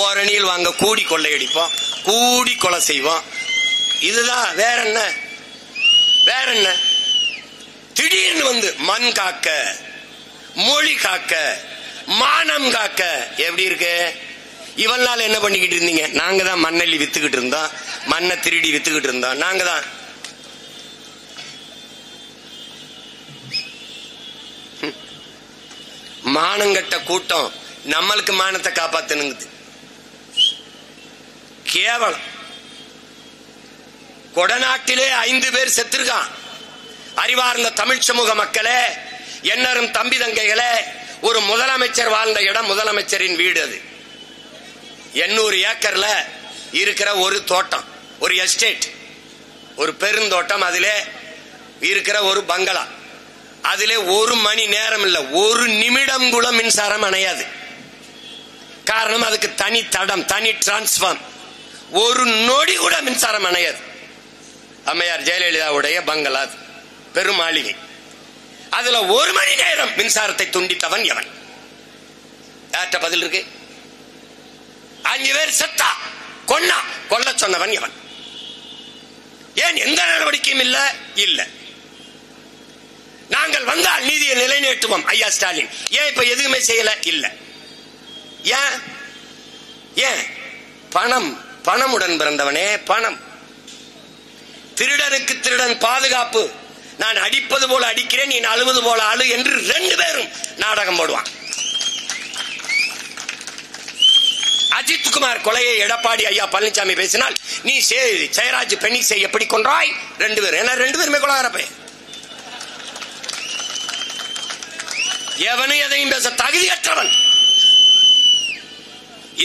ஓரணியில் வாங்க கூடி கொள்ளையடிப்போம், கூடி கொலை செய்வோம். இதுதான். வேற என்ன? வேற என்ன? திடீர்னு வந்து மண் காக்க, மொழி காக்க, மானம் காக்க. எப்படி இருக்கு? இவள் நாள் என்ன பண்ணிக்கிட்டு இருந்தீங்க? நாங்க தான் மண்ணள்ளி வித்துக்கிட்டு இருந்தோம், மண்ணை திருடி வித்துக்கிட்டு இருந்தோம். நாங்க தான். மானங்கட்ட கூட்டம் நம்மளுக்கு மானத்தை காப்பாத்தணுங்குது. கேவலம். கொடநாட்டிலே 5 பேர் செத்துருக்கான். அறிவார்ந்த தமிழ் சமூக மக்களே, என்னரும் தம்பி தங்கைகளே, ஒரு முதலமைச்சர் வாழ்ந்த இடம், முதலமைச்சரின் வீடு. அது 800 ஏக்கர்ல இருக்கிற ஒரு தோட்டம், ஒரு எஸ்டேட், ஒரு பெருந்தோட்டம். அதிலே இருக்கிற ஒரு பங்களா. அதிலே 1 மணி நேரம் இல்ல, 1 நிமிடம் கூட மின்சாரம் அணையாது. காரணம், அதுக்கு தனி தடம், தனி டிரான்ஸ்பார்ம். 1 நொடி கூட மின்சாரம் அணையாது. அம்மையார் ஜெயலலிதாவுடைய பங்களா, பெரும் மாளிகை. அதுல 1 மணி நேரம் மின்சாரத்தை துண்டித்தவன் எவன்? யார்கிட்ட பதில் இருக்கு? 5 பேர் செத்தா, கொன்னா, கொல்ல சொன்னவன் எவன்? ஏன் எந்த நடவடிக்கையும் இல்ல? இல்ல. நாங்கள் வந்தால் நீதியை நிலைநாட்டுவோம் ஐயா ஸ்டாலின். ஏன் இப்ப எதுவுமே செய்யல? இல்ல. ஏன்? ஏன்? பணம். பணமுடன் பிறந்தவனே, பணம். திருடனுக்கு திருடன் பாதுகாப்பு. நான் அடிப்பது போல அடிக்கிறேன், நீ அழுவது போல அழு என்று 2 பேரும் நாடகம் போடுவான். அஜித் குமார் கொலையை எடப்பாடி ஐயா பழனிசாமி பேசினால், நீ ஜெயராஜ் பெண்ணிசை எப்படி கொன்றாய்? 2 பேரும். ஏன்னா 2 பேருமே கொலகாரப்பே. எவனும் எதையும் பேச தகுதியற்றவன்.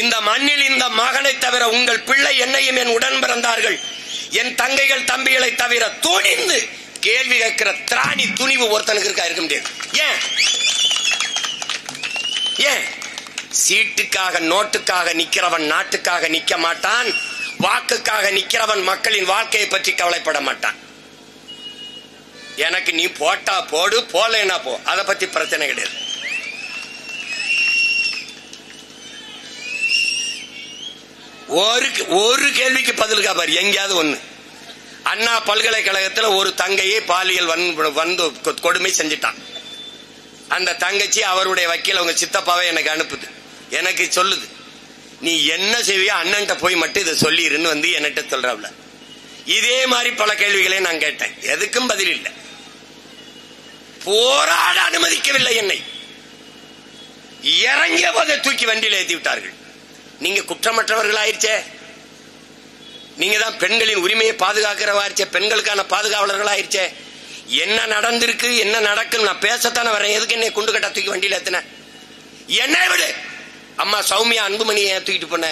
இந்த மண்ணில் இந்த மகனை தவிர உங்கள் பிள்ளை என்னையும் என் உடன் பிறந்தார்கள், என் தங்கைகள் தம்பிகளை தவிர துணிந்து கேள்வி கேட்கிற திராணி துணிவு ஒருத்தனுக்கு இருக்கா? இருக்க முடியாது. ஏன்? ஏன்? சீட்டுக்காக நோட்டுக்காக நிக்கிறவன் நாட்டுக்காக நிக்க மாட்டான். வாக்குக்காக நிக்கிறவன் மக்களின் வாழ்க்கையை பற்றி கவலைப்பட மாட்டான். எனக்கு நீ போட்டா போடு, போலேனா போ, அதை பத்தி பிரச்சனை கிடையாது. ஒரு கேள்விக்கு பதிலுக்கா பாரு எங்கேயாவது ஒண்ணு. அண்ணா பல்கலைக்கழகத்தில் ஒரு தங்கையை பாலியல் வந்து கொடுமை செஞ்சிட்டான். அந்த தங்கச்சி அவருடைய வக்கீல் அவங்க சித்தப்பாவை எனக்கு அனுப்புது. எனக்கு சொல்லுது, நீ என்ன செய்வியா அண்ணன்ட்ட போய் மட்டும் இதை சொல்லிருன்னு வந்து என்கிட்ட சொல்றாப்ல. இதே மாதிரி பல கேள்விகளை நான் கேட்டேன், எதுக்கும் பதில் இல்லை. போராட அனுமதிக்கவில்லை என்னை. இறங்கிய போதை தூக்கி வண்டியில் ஏற்றி விட்டார்கள். நீங்க குற்றமற்றவர்கள் ஆயிருச்சே, நீங்க தான் பெண்களின் உரிமையை பாதுகாக்கிறவாயிருச்சே, பெண்களுக்கான பாதுகாவலர்கள் ஆயிருச்சே. என்ன நடந்திருக்கு, என்ன நடக்கும் நான் பேசத்தானே வரேன். எதுக்கு என்னை குண்டு கட்டா தூக்கி வண்டியில் ஏத்தின? என்னை விடு. அம்மா சௌமியா அன்புமணியை தூக்கிட்டு போன,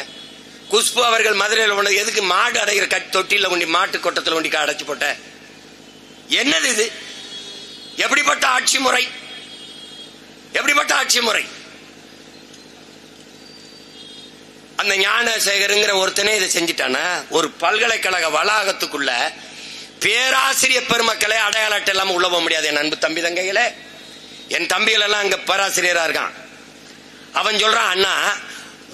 குஷ்பு அவர்கள் மதுரையில் போனது எதுக்கு? மாடு அடைகிற தொட்டில கொண்டி, மாட்டு கொட்டத்தில் கொண்டி அடைச்சு போட்ட. என்னது இது? எப்படிப்பட்ட ஆட்சி முறை? எப்படிப்பட்ட ஆட்சி முறை? அந்த ஞானசேகருங்கிற ஒருத்தனே இதை செஞ்சிட்டானா? ஒரு பல்கலைக்கழக வளாகத்துக்குள்ள பேராசிரியர் பெருமக்களே அடையாள அட்டை இல்லாம உள்ள போக முடியாது. என் அன்பு தம்பி தங்கைகளே, என் தம்பிகள் எல்லாம் அங்க பேராசிரியரா இருக்கான். அவன் சொல்றான், அண்ணா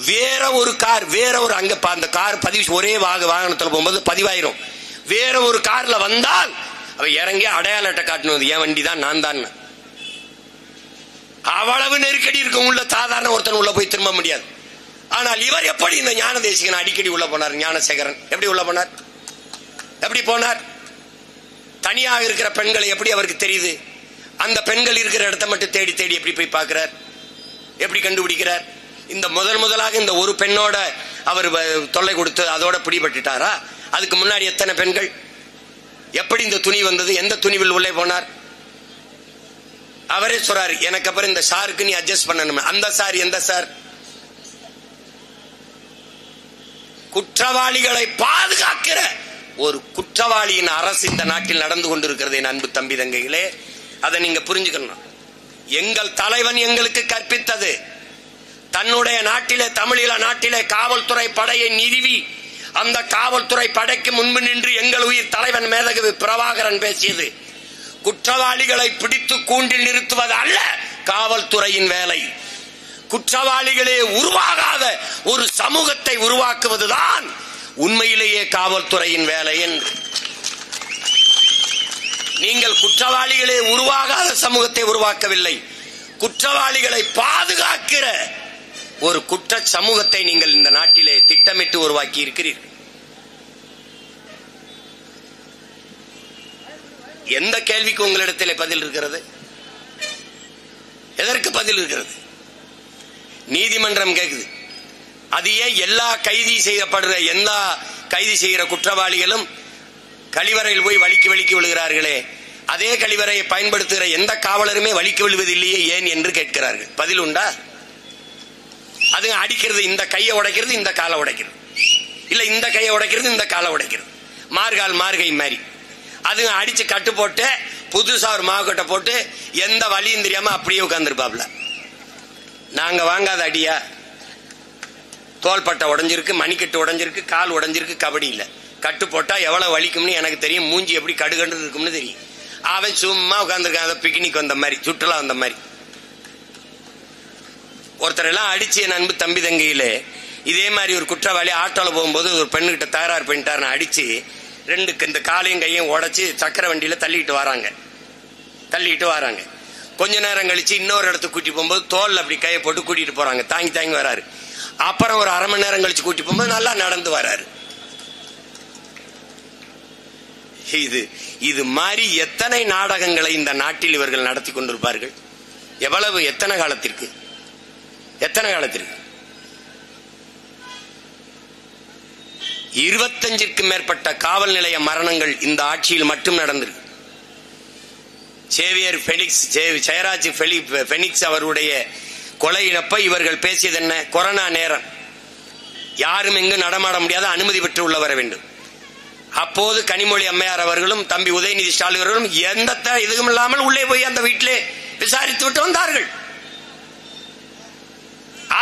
வேற ஒரு கார், வேற ஒரு அங்க அந்த கார் பதிவு ஒரே வாகனத்துல போகும்போது பதிவாயிரும். வேற ஒரு கார்ல வந்தால் அவ இறங்கி அடையாள அட்டை காட்டணும், என் வண்டி தான், நான் தான். அவ்வளவு நெருக்கடி இருக்கும். உள்ள சாதாரண ஒருத்தன் உள்ள போய் திரும்ப முடியாது. ஆனால் இவர் எப்படி இந்த ஞான தேசிகன் அடிக்கடி உள்ள போனார்? ஞானசேகரன் எப்படி உள்ள போனார்? எப்படி போனார்? தனியாக இருக்கிற பெண்களை எப்படி அவருக்கு தெரியுது? அந்த பெண்கள் இருக்கிற இடத்தை மட்டும் தேடி தேடி எப்படி போய் பார்க்கிறார்? எப்படி கண்டுபிடிக்கிறார்? இந்த முதலாக இந்த ஒரு பெண்ணோட அவர் தொல்லை கொடுத்து அதோட பிடிபட்டுட்டாரா? அதுக்கு முன்னாடி எத்தனை பெண்கள்? எப்படி இந்த துணி வந்தது? எந்த துணிவில் உள்ளே போனார்? அவரே சொல்றாரு, எனக்கு அப்புறம் இந்த சாருக்கு நீ அட்ஜஸ்ட் பண்ணணும். அந்த சார் எந்த சார்? குற்றவாளிகளை பாதுகாக்கிற ஒரு குற்றவாளியின் அரசு இந்த நாட்டில் நடந்து கொண்டிருக்கிறது. என் அன்பு தம்பி தங்கைகளே, அதை நீங்க புரிஞ்சுக்கணும். எங்கள் தலைவன் எங்களுக்கு கற்பித்தது, தன்னுடைய நாட்டிலே, தமிழீழ நாட்டிலே காவல்துறை படையை நிறுவி அந்த காவல்துறை படைக்கு முன்பு நின்று எங்கள் உயிர் தலைவன் மேதகு பிரபாகரன் பேசியது, குற்றவாளிகளை பிடித்து கூண்டில் நிறுத்துவது அல்ல காவல்துறையின் வேலை, குற்றவாளிகளே உருவாகாத ஒரு சமூகத்தை உருவாக்குவதுதான் உண்மையிலேயே காவல்துறையின் வேலை என்று. நீங்கள் குற்றவாளிகளே உருவாகாத சமூகத்தை உருவாக்கவில்லை, குற்றவாளிகளை பாதுகாக்கிற ஒரு குற்ற சமூகத்தை நீங்கள் இந்த நாட்டிலே திட்டமிட்டு உருவாக்கி இருக்கிறீர்கள். எந்த கேள்விக்கு உங்களிடத்திலே பதில் இருக்கிறது? எதற்கு பதில் இருக்கிறது? நீதிமன்றம் கேக்குது. அது ஏன் எல்லா கைது செய்கிற குற்றவாளிகளும் கழிவறையில் போய் வலிக்கு விழுகிறார்களே, அதே கழிவறையை பயன்படுத்துகிற எந்த காவலருமே வலிக்கு விழுவதில்லையே ஏன் என்று கேட்கிறார்கள். பதில் உண்டா? அது அடிக்கிறது, இந்த கையை உடைக்கிறது, இந்த காலை உடைக்கிறது, இல்ல இந்த கையை உடைக்கிறது, இந்த காலை உடைக்கிறது, மார்கை மாதிரி அது அடிச்சு கட்டு போட்டு புதுசா ஒரு மாவுக்கட்டை போட்டு எந்த வலியும் தெரியாம அப்படியே உட்கார்ந்துருப்பாப்ல. நாங்க வாங்காத அடியா? தோள்பட்டை உடைஞ்சிருக்கு, மணிக்கட்டு உடைஞ்சிருக்கு, கால் உடைஞ்சிருக்கு, கபடி இல்ல. கட்டு போட்டா எவ்வளவு வலிக்கும்னு எனக்கு தெரியும், மூஞ்சி எப்படி கடுகண்டு இருக்கும்னு தெரியும். அவன் சும்மா உட்கார்ந்துருக்கான், பிக்னிக் வந்த மாதிரி, சுற்றுலா வந்த மாதிரி. ஒருத்தர் எல்லாம் அடிச்சு என் அன்பு தம்பி தங்கையில இதே மாதிரி ஒரு குற்றவாளி ஆட்டோல போகும்போது ஒரு பெண்ணுகிட்ட தகராறு பண்ணிட்டாருன்னு அடிச்சு இந்த காலையும் கையும் உடைச்சு சக்கர வண்டியில தள்ளிட்டு வராங்க. கொஞ்ச நேரம் கழிச்சு இன்னொரு இடத்துக்கு கூட்டி போகும்போது தோல் அப்படி கையை போட்டு கூட்டிட்டு போறாங்க, தாங்கி வராரு. அப்புறம் ஒரு அரை மணி நேரம் கழிச்சு கூட்டி போகும்போது நல்லா நடந்து வராரு. இது மாதிரி எத்தனை நாடகங்களை இந்த நாட்டில் இவர்கள் நடத்தி கொண்டிருப்பார்கள்? எத்தனை காலத்திற்கு? 25க்கும் மேற்பட்ட காவல் நிலைய மரணங்கள் இந்த ஆட்சியில் மட்டும் நடந்திருக்கு. ஜெயராஜ் பெனிக்ஸ் அவருடைய கொலையினப்ப இவர்கள் பேசியது என்ன? கொரோனா நேரம், யாரும் எங்கு நடமாட முடியாத அனுமதி பெற்று உள்ள வர வேண்டும். அப்போது கனிமொழி அம்மையார் அவர்களும் தம்பி உதயநிதி ஸ்டாலின் அவர்களும் எந்த இதுவும் இல்லாமல் உள்ளே போய் அந்த வீட்டிலே விசாரித்து விட்டு வந்தார்கள்.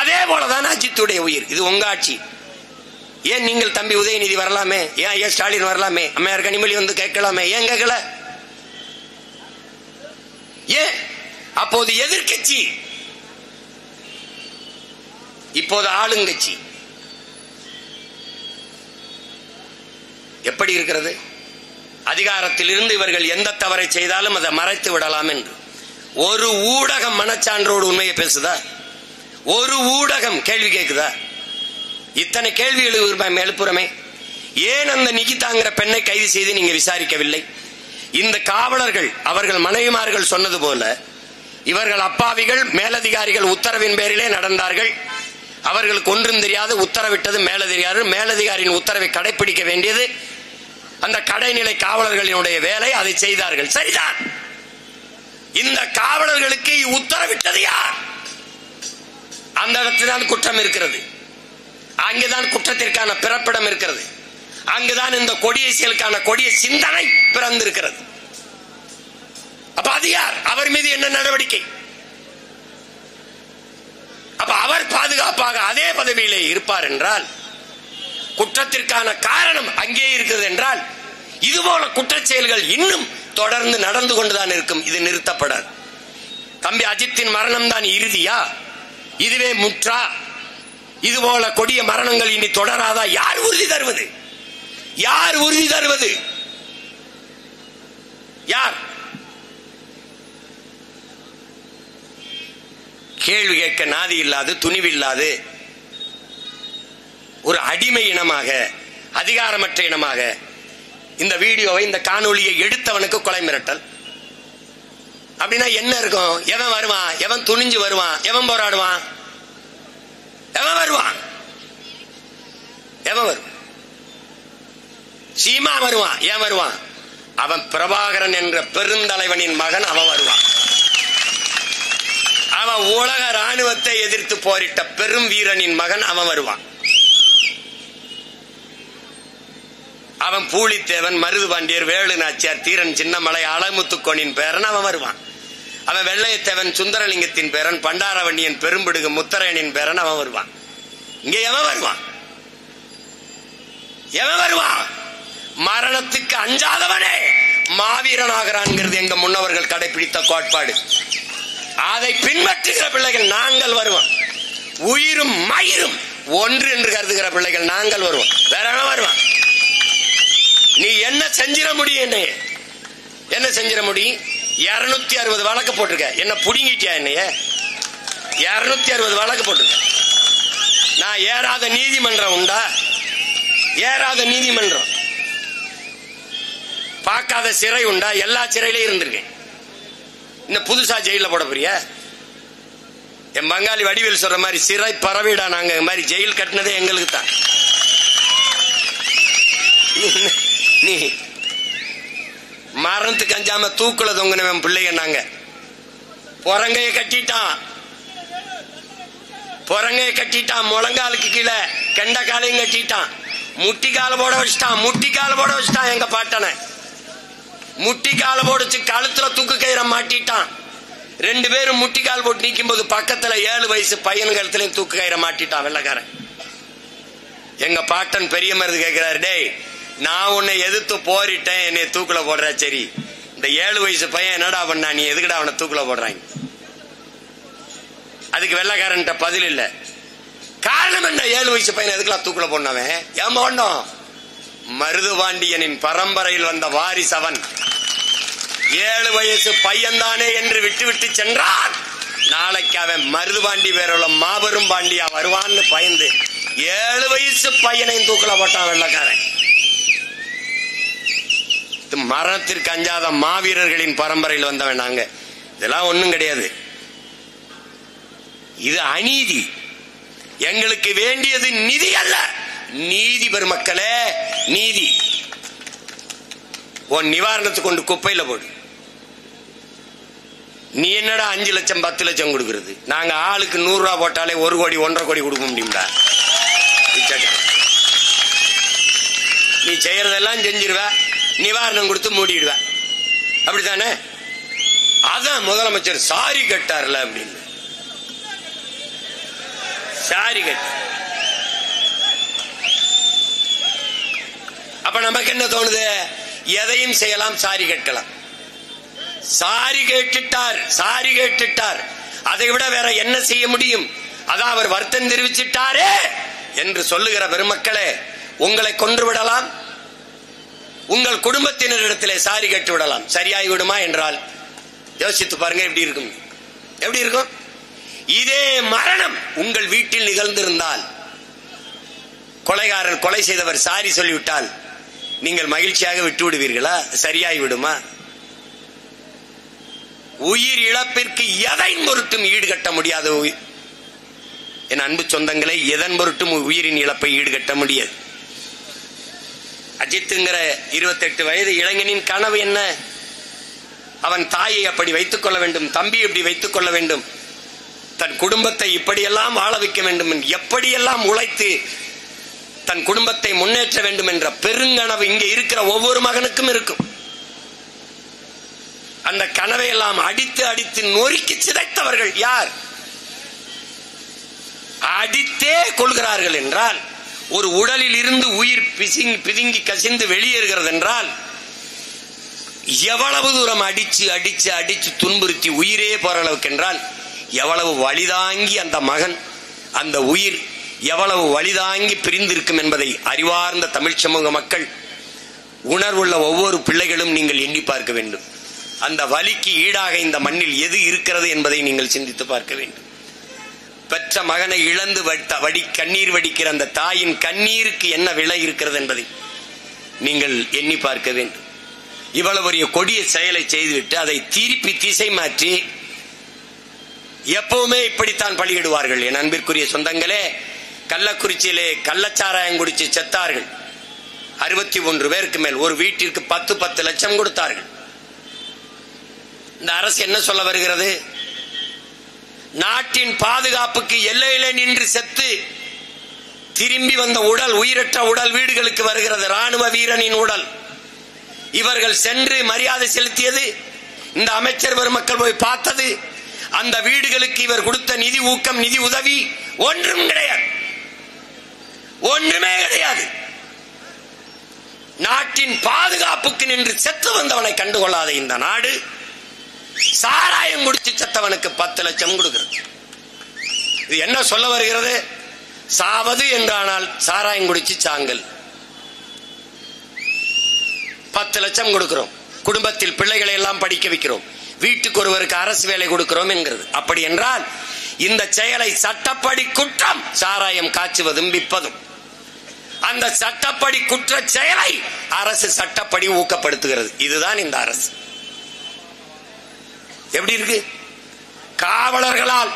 அதே போலதான் அஜித்துடைய உயிர். இது உங்க ஆட்சி. ஏன் நீங்கள் தம்பி உதயநிதி வரலாமே, ஏன் ஸ்டாலின் வரலாமே, அம்மையார் கனிமொழி வந்து கேட்கலாமே, ஏன் கேட்கல? ஏன்? அப்போது எதிர்கட்சி, இப்போது ஆளுங்கட்சி. எப்படி இருக்கிறது? அதிகாரத்தில் இருந்து இவர்கள் எந்த தவறை செய்தாலும் அதை மறைத்து விடலாம் என்று. ஒரு ஊடகம் மனச்சான்றோடு உண்மையை பேசுதா? ஒரு ஊடகம் கேள்வி கேட்குதா? இத்தனை கேள்விகள் எழுப்புறமே. ஏன் அந்த நிகிதாங்கிற பெண்ணை கைது செய்து நீங்க விசாரிக்கவில்லை? இந்த காவலர்கள் அவர்கள் மனைவிமார்கள் சொன்னது போல இவர்கள் அப்பாவிகள், மேலதிகாரிகள் உத்தரவின் பேரிலே நடந்தார்கள், அவர்களுக்கு ஒன்றும் தெரியாது, உத்தரவிட்டது மேலதிகாரியின் உத்தரவை கடைபிடிக்க வேண்டியது அந்த கடைநிலை காவலர்களினுடைய வேலை, அதை செய்தார்கள், சரிதான். இந்த காவலர்களுக்கு உத்தரவிட்டது யார்? அந்த இடத்தில்தான் குற்றம் இருக்கிறது, அங்குதான் குற்றத்திற்கான பிறப்பிடம் இருக்கிறது, அங்குதான் இந்த கொடிய செயலுக்கான கொடிய சிந்தனை பிறந்திருக்கிறது. அப்ப அது யார்? அவர் மீது என்ன நடவடிக்கை? அப்ப அவர் பாதுகாப்பாக அதே பதவியிலே இருப்பார் என்றால், குற்றத்திற்கான காரணம் அங்கே இருக்கிறது என்றால், இதுபோல குற்றச் செயல்கள் இன்னும் தொடர்ந்து நடந்து கொண்டுதான் இருக்கும். இது நிறுத்தப்படாது. தம்பி அஜித்தின் மரணம் தான் இறுதியா? இதுவே முற்றா? இதுபோல கொடிய மரணங்கள் இனி தொடராதா? யார் உறுதி தருவது? யார்? கேள்வி கேட்க நாதி இல்லாது, துணிவில்லாது, ஒரு அடிமை இனமாக, அதிகாரமற்ற இனமாக இந்த வீடியோவை, இந்த காணொலியை எடுத்தவனுக்கு கொலை மிரட்டல். அப்படின்னா என்ன இருக்கும்? எவன் வருவான்? எவன் துணிஞ்சு வருவான்? எவன் போராடுவான்? எவன் வருவான்? சீமா வருவான். ஏன் வருவான்? அவன் பிரபாகரன் என்ற பெருந்தலைவனின் மகன். அவன் வருவான். அவன் உலக ராணுவத்தை எதிர்த்து போரிட்ட பெரும் வீரனின் மகன். அவன் வருவான். அவன் பூலித்தேவன், மருதுபாண்டியர், வேலு நாச்சியார், தீரன் சின்னமலை, அழமுத்துக்கோனின் பேரன். அவன் வருவான். அவன் வெள்ளையத்தேவன், சுந்தரலிங்கத்தின் பேரன், பண்டாரவண்டியன், பெரும்பிடுகு முத்தரையனின் பேரன். அவன் வருவான். இங்கே எவன் வருவான்? எவன் வருவான்? மரணத்துக்கு அஞ்சாதவனே மாவீரன் ஆகிறான்ங்கிறது எங்க முன்னவர்கள் கடைபிடித்த கோட்பாடு. அதை பின்பற்றுகிற பிள்ளைகள் நாங்கள் வருவோம். உயிரும் மயிரும் ஒன்று என்று கருதுகிற பிள்ளைகள் நாங்கள் வருவோம். வேற என்ன வருவான்? நீ என்ன செஞ்சிட முடியும்? என்ன செஞ்சிட முடியும்? 260 வழக்கு போட்டிருக்க. என்ன புடுங்கிட்டியா? என்னைய 260 வழக்கு போட்டிருக்க. நான் ஏறாத நீதிமன்றம் உண்டா? ஏறாத நீதிமன்றம், பார்க்காத சிறை உண்டா? எல்லா சிறையிலையும் இருந்திருக்கேன். இந்த புதுசா ஜெயில போட போறியா? என் பங்காளி வடிவேல் சொல்ற மாதிரி சிறை பறவைடா நாங்க. மாதிரி ஜெயில் கட்டினதே எங்களுக்கு தான். நீ மரணத்துக்கு அஞ்சாம தூக்குல தொங்குனவன் பிள்ளைங்க நாங்க. பொறங்கைய கட்டிட்டான், பொறங்கைய கட்டிட்டான், முழங்காலுக்கு கீழே கெண்ட காலையும் கட்டிட்டான், முட்டி கால போட வச்சுட்டான், முட்டி கால போட வச்சுட்டான். எங்க பாட்டனை முட்டி கால போடுச்சு, கழுத்துல தூக்கு கயிறை மாட்டிட்டான். 2 பேரும் முட்டி கால் போட்டு நிற்கும் போது பக்கத்துல 7 வயசு பையன் கழுத்துலயும் தூக்கு கயிறை மாட்டிட்டான் வெள்ளக்காரன். எங்க பாட்டன் பெரிய மருது கேட்கிறாரு, டேய் நான் உன்னை எதிர்த்து போரிட்டேன், என்னை தூக்குல போடுற. சரி, இந்த 7 வயசு பையன் என்னடா பண்ணா, நீ எதுக்குடா அவனை தூக்குல போடுறாங்க? அதுக்கு வெள்ளக்காரன் பதில் இல்ல. காரணம் என்ன? 7 வயசு பையன் எதுக்குலாம் தூக்குல போனவன்? ஏன் போனோம்? மருதுபாண்டியனின் பரம்பரையில் வந்த வாரிசு அவன். 7 வயசு பையன்தானே என்று விட்டு விட்டு சென்றான். நாளைக்கு அவன் மருதுபாண்டி பேருள்ள மாபெரும் பாண்டியா வருவான்னு பயந்து 7 வயசு பையனையும் தூக்குல போட்டான் வெள்ளக்காரன். மரணத்திற்கு அஞ்சாத மாவீரர்களின் பரம்பரையில் வந்தவன் நாங்க. இதெல்லாம் ஒண்ணும் கிடையாது. இது அநீதி. எங்களுக்கு வேண்டியது நிதி அல்ல, நீதி. பெருமக்களே, நீதி. உன் நிவாரணத்துக்கு கொண்டு குப்பையில போடு. நீ என்னடா 5 லட்சம் 10 லட்சம் கொடுக்கிறது? நாங்க ஆளுக்கு 100 ரூபா போட்டாலே 1 கோடி 1.5 கோடி கொடுக்க முடியும்டா. நீ செய்யறதெல்லாம் செஞ்சிருவ, நிவாரணம் கொடுத்து மூடிடுவ. அப்படித்தானே? அதான் முதலமைச்சர் சாரி கட்டார்ல அப்படின்னு. சாரி கட்ட. அப்ப நமக்கு என்ன தோணுது? எதையும் செய்யலாம், சாரி கேட்கலாம். சாரி கேட்டுட்டார், சாரி கேட்டுட்டார். அதை விட வேற என்ன செய்ய முடியும்? அதான் அவர் வருத்தம் தெரிவிச்சிட்டாரே என்று சொல்லுகிற பெருமக்களே, உங்களை கொன்று விடலாம், உங்கள் குடும்பத்தினரிடத்திலே சாரி கேட்டு விடலாம். சரியாகி விடுமா என்றால் யோசித்து பாருங்க. எப்படி இருக்கும்? எப்படி இருக்கும்? இதே மரணம் உங்கள் வீட்டில் நிகழ்ந்திருந்தால், கொலைகாரன் கொலை செய்தவர் சாரி சொல்லிவிட்டால் நீங்கள் மகிழ்ச்சியாக விட்டு விடுவீர்களா? சரியாகி விடுமா? உயிர் இழப்பிற்கு எதன் பொருட்டும் ஈடுகட்ட முடியாத என் அன்பு சொந்தங்களை, எதன் பொருட்டும் உயிரின் இழப்பை ஈடுகட்ட முடியாது. அஜித்துங்கிற 28 வயது இளைஞனின் கனவு என்ன? அவன் தாயை அப்படி வைத்துக் கொள்ள வேண்டும், தம்பி இப்படி வைத்துக் கொள்ள வேண்டும், தன் குடும்பத்தை இப்படியெல்லாம் வாழ வைக்க வேண்டும், எப்படியெல்லாம் உழைத்து தன் குடும்பத்தை முன்னேற்ற வேண்டும் என்ற பெருங்கனவு இங்கே இருக்கிற ஒவ்வொரு மகனுக்கும் இருக்கும். அந்த கனவை எல்லாம் அடித்து அடித்து நொறுக்கி சிதைத்தவர்கள் யார்? அடித்தே கொள்கிறார்கள் என்றால், ஒரு உடலில் இருந்து உயிர் பிதுங்கி கசிந்து வெளியேறுகிறது என்றால், எவ்வளவு தூரம் அடிச்சு அடிச்சு அடிச்சு துன்புறுத்தி உயிரே போற அளவுக்கு என்றால், எவ்வளவு வலிதாங்கி அந்த மகன், அந்த உயிர் எவ்வளவு வலிதாங்கி பிரிந்திருக்கும் என்பதை அறிவார்ந்த தமிழ் சமூக மக்கள், உணர்வுள்ள ஒவ்வொரு பிள்ளைகளும் நீங்கள் எண்ணி பார்க்க வேண்டும். அந்த வலிக்கு ஈடாக இந்த மண்ணில் எது இருக்கிறது என்பதை நீங்கள் சிந்தித்து பார்க்க வேண்டும். பெற்ற மகனை இழந்து கண்ணீர் வடிக்கிற அந்த தாயின் கண்ணீருக்கு என்ன விலை இருக்கிறது என்பதை நீங்கள் எண்ணி பார்க்க வேண்டும். இவ்வளவு ஒரு கொடிய செயலை செய்துவிட்டு அதை திருப்பி திசை மாற்றி எப்பவுமே இப்படித்தான் பலியிடுவார்கள். என் அன்பிற்குரிய சொந்தங்களே, கள்ளக்குறிச்சியிலே கள்ளச்சாராயம் குடிச்சு செத்தார்கள் 61 பேருக்கு மேல். ஒரு வீட்டிற்கு 10 லட்சம் கொடுத்தார்கள். இந்த அரசு என்ன சொல்ல வருகிறது? நாட்டின் பாதுகாப்புக்கு எல்லையிலே நின்று செத்து திரும்பி வந்த உடல், உயிரற்ற உடல் வீடுகளுக்கு வருகிறது. ராணுவ வீரனின் உடல். இவர்கள் சென்று மரியாதை செலுத்தியது, இந்த அமைச்சர் பெருமக்கள் போய் பார்த்தது, அந்த வீடுகளுக்கு இவர் கொடுத்த நிதி ஊக்கம், நிதி உதவி ஒன்றும் கிடையாது. ஒன்றுமே கிடையாது. நாட்டின் பாதுகாப்புக்கு நின்று செத்து வந்தவனை கண்டுகொள்ளாத இந்த நாடு சாராயம் குடிச்சு செத்தவனுக்கு 10 லட்சம் கொடுக்கிறது. இது என்ன சொல்ல வருகிறது? சாவது என்றானால் சாராயம் குடிச்சு சாங்கல். 10 லட்சம் கொடுக்கிறோம், குடும்பத்தில் பிள்ளைகளை எல்லாம் படிக்க வைக்கிறோம், வீட்டுக்கு ஒருவருக்கு அரசு வேலை கொடுக்கிறோம் என்கிறது. அப்படி என்றால் இந்த செயலை சட்டப்படி குற்றம். சாராயம் காய்ச்சுவதும் விற்பதும் அந்த சட்டப்படி குற்ற செயலை அரசு சட்டப்படி ஊக்கப்படுத்துகிறது. இதுதான் இந்த அரசு. எப்படி இருக்கு? காவலர்களால்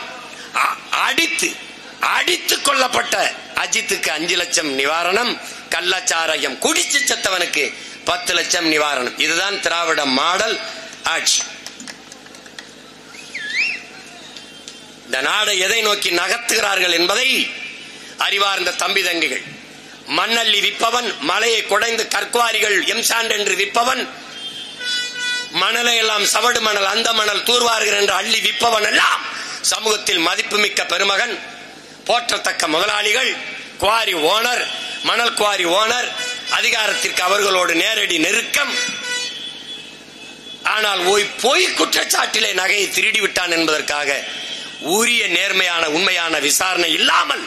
அடித்து கொல்லப்பட்ட அஜித்துக்கு 5 லட்சம் நிவாரணம், கள்ளச்சாராயம் குடிச்சு செத்தவனுக்கு 10 லட்சம் நிவாரணம். இதுதான் திராவிட மாடல் ஆட்சி. இந்த நாடை எதை நோக்கி நகர்த்துகிறார்கள் என்பதை அறிவார்ந்த தம்பி தங்கிகள். மண்ணள்ளி விற்பவன், மலையை குடைந்து கற்குவாரிகள் எம்சாண்ட் என்று விற்பவன், மணலை எல்லாம் சவடு மணல் அந்த மணல் தூர்வார்கள் என்று அள்ளி விற்பவன் எல்லாம் சமூகத்தில் மதிப்புமிக்க பெருமகன், போற்றத்தக்க முதலாளிகள், குவாரி ஓனர், மணல் குவாரி ஓனர், அதிகாரத்திற்கு அவர்களோடு நேரடி நெருக்கம். ஆனால் பொய் குற்றச்சாட்டிலே நகையை திருடி விட்டான் என்பதற்காக உரிய நேர்மையான உண்மையான விசாரணை இல்லாமல்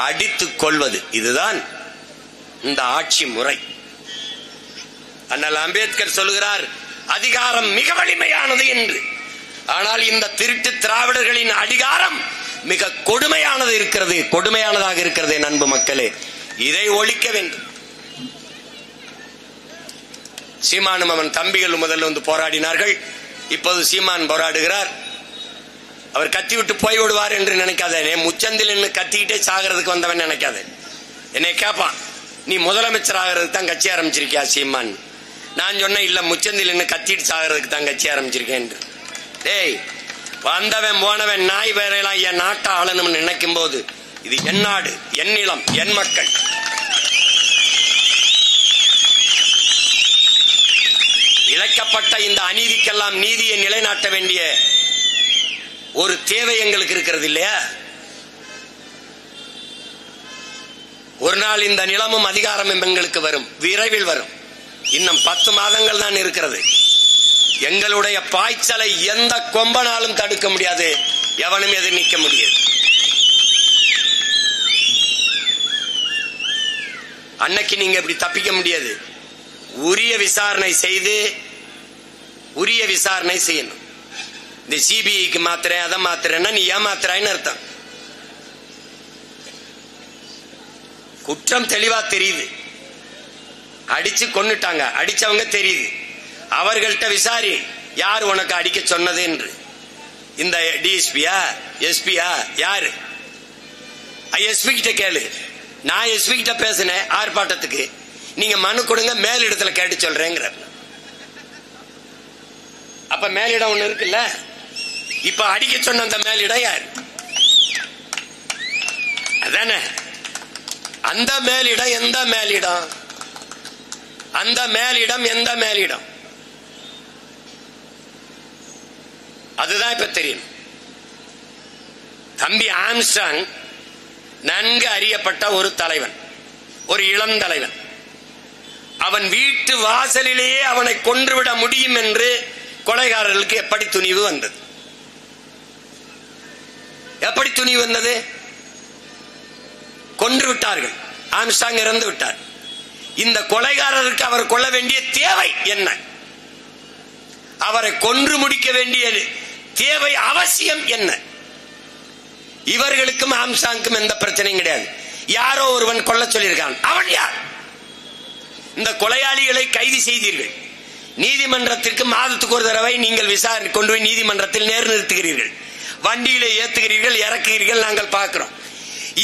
அடித்துக் கொள்வது. இதுதான் இந்த ஆட்சி முறை. அண்ணல் அம்பேத்கர் சொல்கிறார் அதிகாரம் மிக வலிமையானது என்று. ஆனால் இந்த திருட்டு திராவிடர்களின் அதிகாரம் மிக கொடுமையானது இருக்கிறது, கொடுமையானதாக இருக்கிறது. அன்பு மக்களே, இதை ஒழிக்க வேண்டும். சீமானும் அவன் தம்பிகள் முதல்ல வந்து போராடினார்கள். இப்போது சீமான் போராடுகிறார். அவர் கத்தி விட்டு போய்விடுவார் என்று நினைக்காத. முச்சந்தில் நின்று கத்திக்கிட்டே சாகிறதுக்கு வந்தவன் நினைக்காத. என்னை கேட்பான், நீ முதலமைச்சர் ஆகிறதுக்கு தான் கட்சி ஆரம்பிச்சிருக்கியா சீமான்? நான் சொன்னேன், இல்ல முச்சந்தில் நின்று கத்திட்டு சாகிறதுக்கு தான் கட்சி ஆரம்பிச்சிருக்கேன். டேய், வந்தவன் போனவன் நாய் வேறையெல்லாம் என் நாட்டை ஆளணும்னு நினைக்கும் போது இது என் நாடு, என் நிலம், என் மக்கள். இழைக்கப்பட்ட இந்த அநீதிக்கெல்லாம் நீதியை நிலைநாட்ட வேண்டிய ஒரு தேவை எங்களுக்கு இருக்கிறது இல்லையா? ஒரு நாள் இந்த நிலமும் அதிகாரமும் எங்களுக்கு வரும், விரைவில் வரும். இன்னும் 10 மாதங்கள் தான் இருக்கிறது. எங்களுடைய பாய்ச்சலை எந்த கொம்பனாலும் தடுக்க முடியாது, எவனும் எதிர் நிற்க முடியாது. அன்னைக்கு நீங்க இப்படி தப்பிக்க முடியாது. உரிய விசாரணை செய்து உரிய விசாரணை செய்யணும். இந்த சிபிஐக்கு மாத்திரேன் அதை மாத்திரேன்னா நீ ஏமாத்துறான்னு அர்த்தம். குற்றம் தெளிவா தெரியுது, அடிச்சு கொன்னுட்டாங்க, அடிச்சவங்க தெரியுது, அவர்கள்ட்ட விசாரி யார் உனக்கு அடிக்க சொன்னது என்று. இந்த டிஎஸ்பியா எஸ்பியா யாரு? எஸ்பி கிட்ட கேளு. நான் எஸ்பி கிட்ட பேசினேன் ஆர்ப்பாட்டத்துக்கு, நீங்க மனு கொடுங்க மேலிடத்துல கேட்டு சொல்றேங்கிற. அப்ப மேலிடம் ஒண்ணு இருக்குல்ல, இப்ப அடிக்க சொன்ன அந்த மேலிடம் யார்? அதானே அந்த மேலிடம். எந்த மேலிடம்? அந்த மேலிடம் எந்த மேலிடம்? அதுதான் இப்ப தெரியும். தம்பி ஆம்ஸ்ட்ராங் நன்கு அறியப்பட்ட ஒரு தலைவன், ஒரு இளம் தலைவன். அவன் வீட்டு வாசலிலேயே அவனை கொன்றுவிட முடியும் என்று கொலைகாரர்களுக்கு எப்படி துணிவு வந்தது? எப்படி துணிவு வந்தது? கொன்று விட்டார்கள். ஆம்ஸ்ட்ராங் இறந்து விட்டார். இந்த கொலைகாரருக்கு அவர் கொள்ள வேண்டிய தேவை என்ன? அவரை கொன்று முடிக்க வேண்டிய தேவை அவசியம் என்ன? இவர்களுக்கும் ஆம்ஸ்ட்ராங்கும் எந்த பிரச்சனையும் கிடையாது. யாரோ ஒருவன் கொல்ல சொல்லியிருக்கான், அவன் யார்? இந்த கொலையாளிகளை கைது செய்தீர்கள். நீதிமன்றத்திற்கு மாதத்துக்கு ஒரு தடவை நீங்கள் விசாரணை கொண்டு போய் நீதிமன்றத்தில் நேர் நிறுத்துகிறீர்கள், வண்டியிலே ஏத்துகிறீர்கள், இறக்குகிறீர்கள், நாங்கள் பார்க்கிறோம்.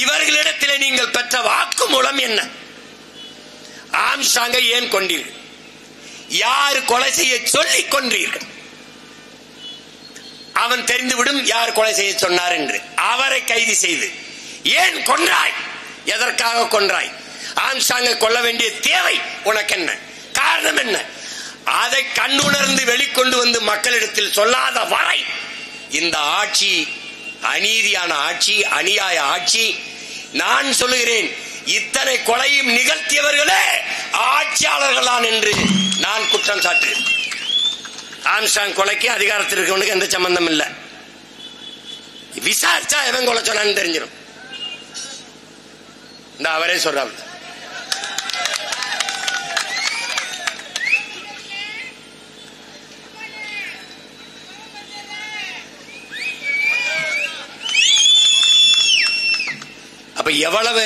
இவர்களிடத்தில் நீங்கள் பெற்ற வாக்கு மூலம் என்ன? ஆம்ஸ்ட்ராங்கை ஏன் கொண்டீர்கள்? யார் கொலை செய்ய சொல்லி கொன்றீர்கள்? அவன் தெரிந்துவிடும் யார் கொலை செய்ய சொன்னார் என்று. அவரை கைது செய்து ஏன் கொன்றாய்? எதற்காக கொன்றாய்? ஆம்ஸ்ட்ராங்கை கொல்ல வேண்டிய தேவை உனக்கு என்ன? காரணம் என்ன? அதை கண்டுணர்ந்து வெளிக்கொண்டு வந்து மக்களிடத்தில் சொல்லாத வரை இந்த ஆட்சி அநீதியான ஆட்சி, அநியாய ஆட்சி. நான் சொல்லுகிறேன், இத்தனை கொலையும் நிகழ்த்தியவர்களே ஆட்சியாளர்கள் தான் என்று நான் குற்றம் சாட்டுகிறேன். ஆம்ஸ்ட்ராங் கொலைக்கு அதிகாரத்தில் இருக்கவனுக்கு எந்த சம்பந்தம் இல்லை. விசாரிச்சா எவன் கொலை சொன்னான்னு தெரிஞ்சிடும். இந்த அவரே சொல்றாரு. அப்ப எவ்வளவு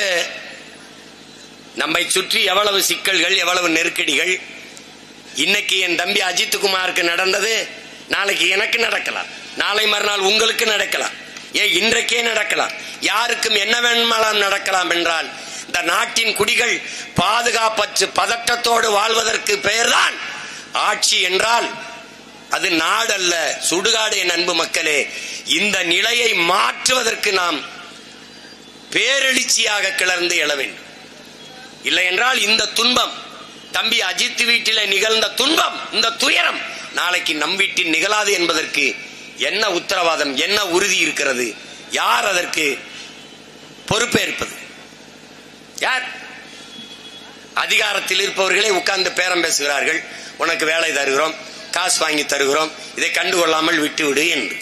நம்மை சுற்றி எவ்வளவு சிக்கல்கள், எவ்வளவு நெருக்கடிகள். இன்னைக்கு என் தம்பி அஜித் குமாருக்கு நடந்தது நாளைக்கு எனக்கு நடக்கலாம், நாளை மறுநாள் உங்களுக்கு நடக்கலாம், இன்றைக்கே நடக்கலாம். யாருக்கும் என்ன வேணுமானால் நடக்கலாம் என்றால் இந்த நாட்டின் குடிகள் பாதுகாப்பற்று பதட்டத்தோடு வாழ்வதற்கு பெயர்தான் ஆட்சி என்றால் அது நாடு அல்ல, சுடுகாடு. என் அன்பு மக்களே, இந்த நிலையை மாற்றுவதற்கு நாம் பேரெழுச்சியாக கிளர்ந்து எழ வேண்டும். இல்லை என்றால் இந்த துன்பம், தம்பி அஜித் வீட்டில் நிகழ்ந்த துன்பம், இந்த துயரம் நாளைக்கு நம் வீட்டில் நிகழாது என்பதற்கு என்ன உத்தரவாதம், என்ன உறுதி இருக்கிறது? யார் அதற்கு பொறுப்பேற்பது? யார்? அதிகாரத்தில் இருப்பவர்களே உட்கார்ந்து பேரம் பேசுகிறார்கள். உனக்கு வேலை தருகிறோம், காசு வாங்கி தருகிறோம், இதை கண்டுகொள்ளாமல் விட்டுவிடு என்று.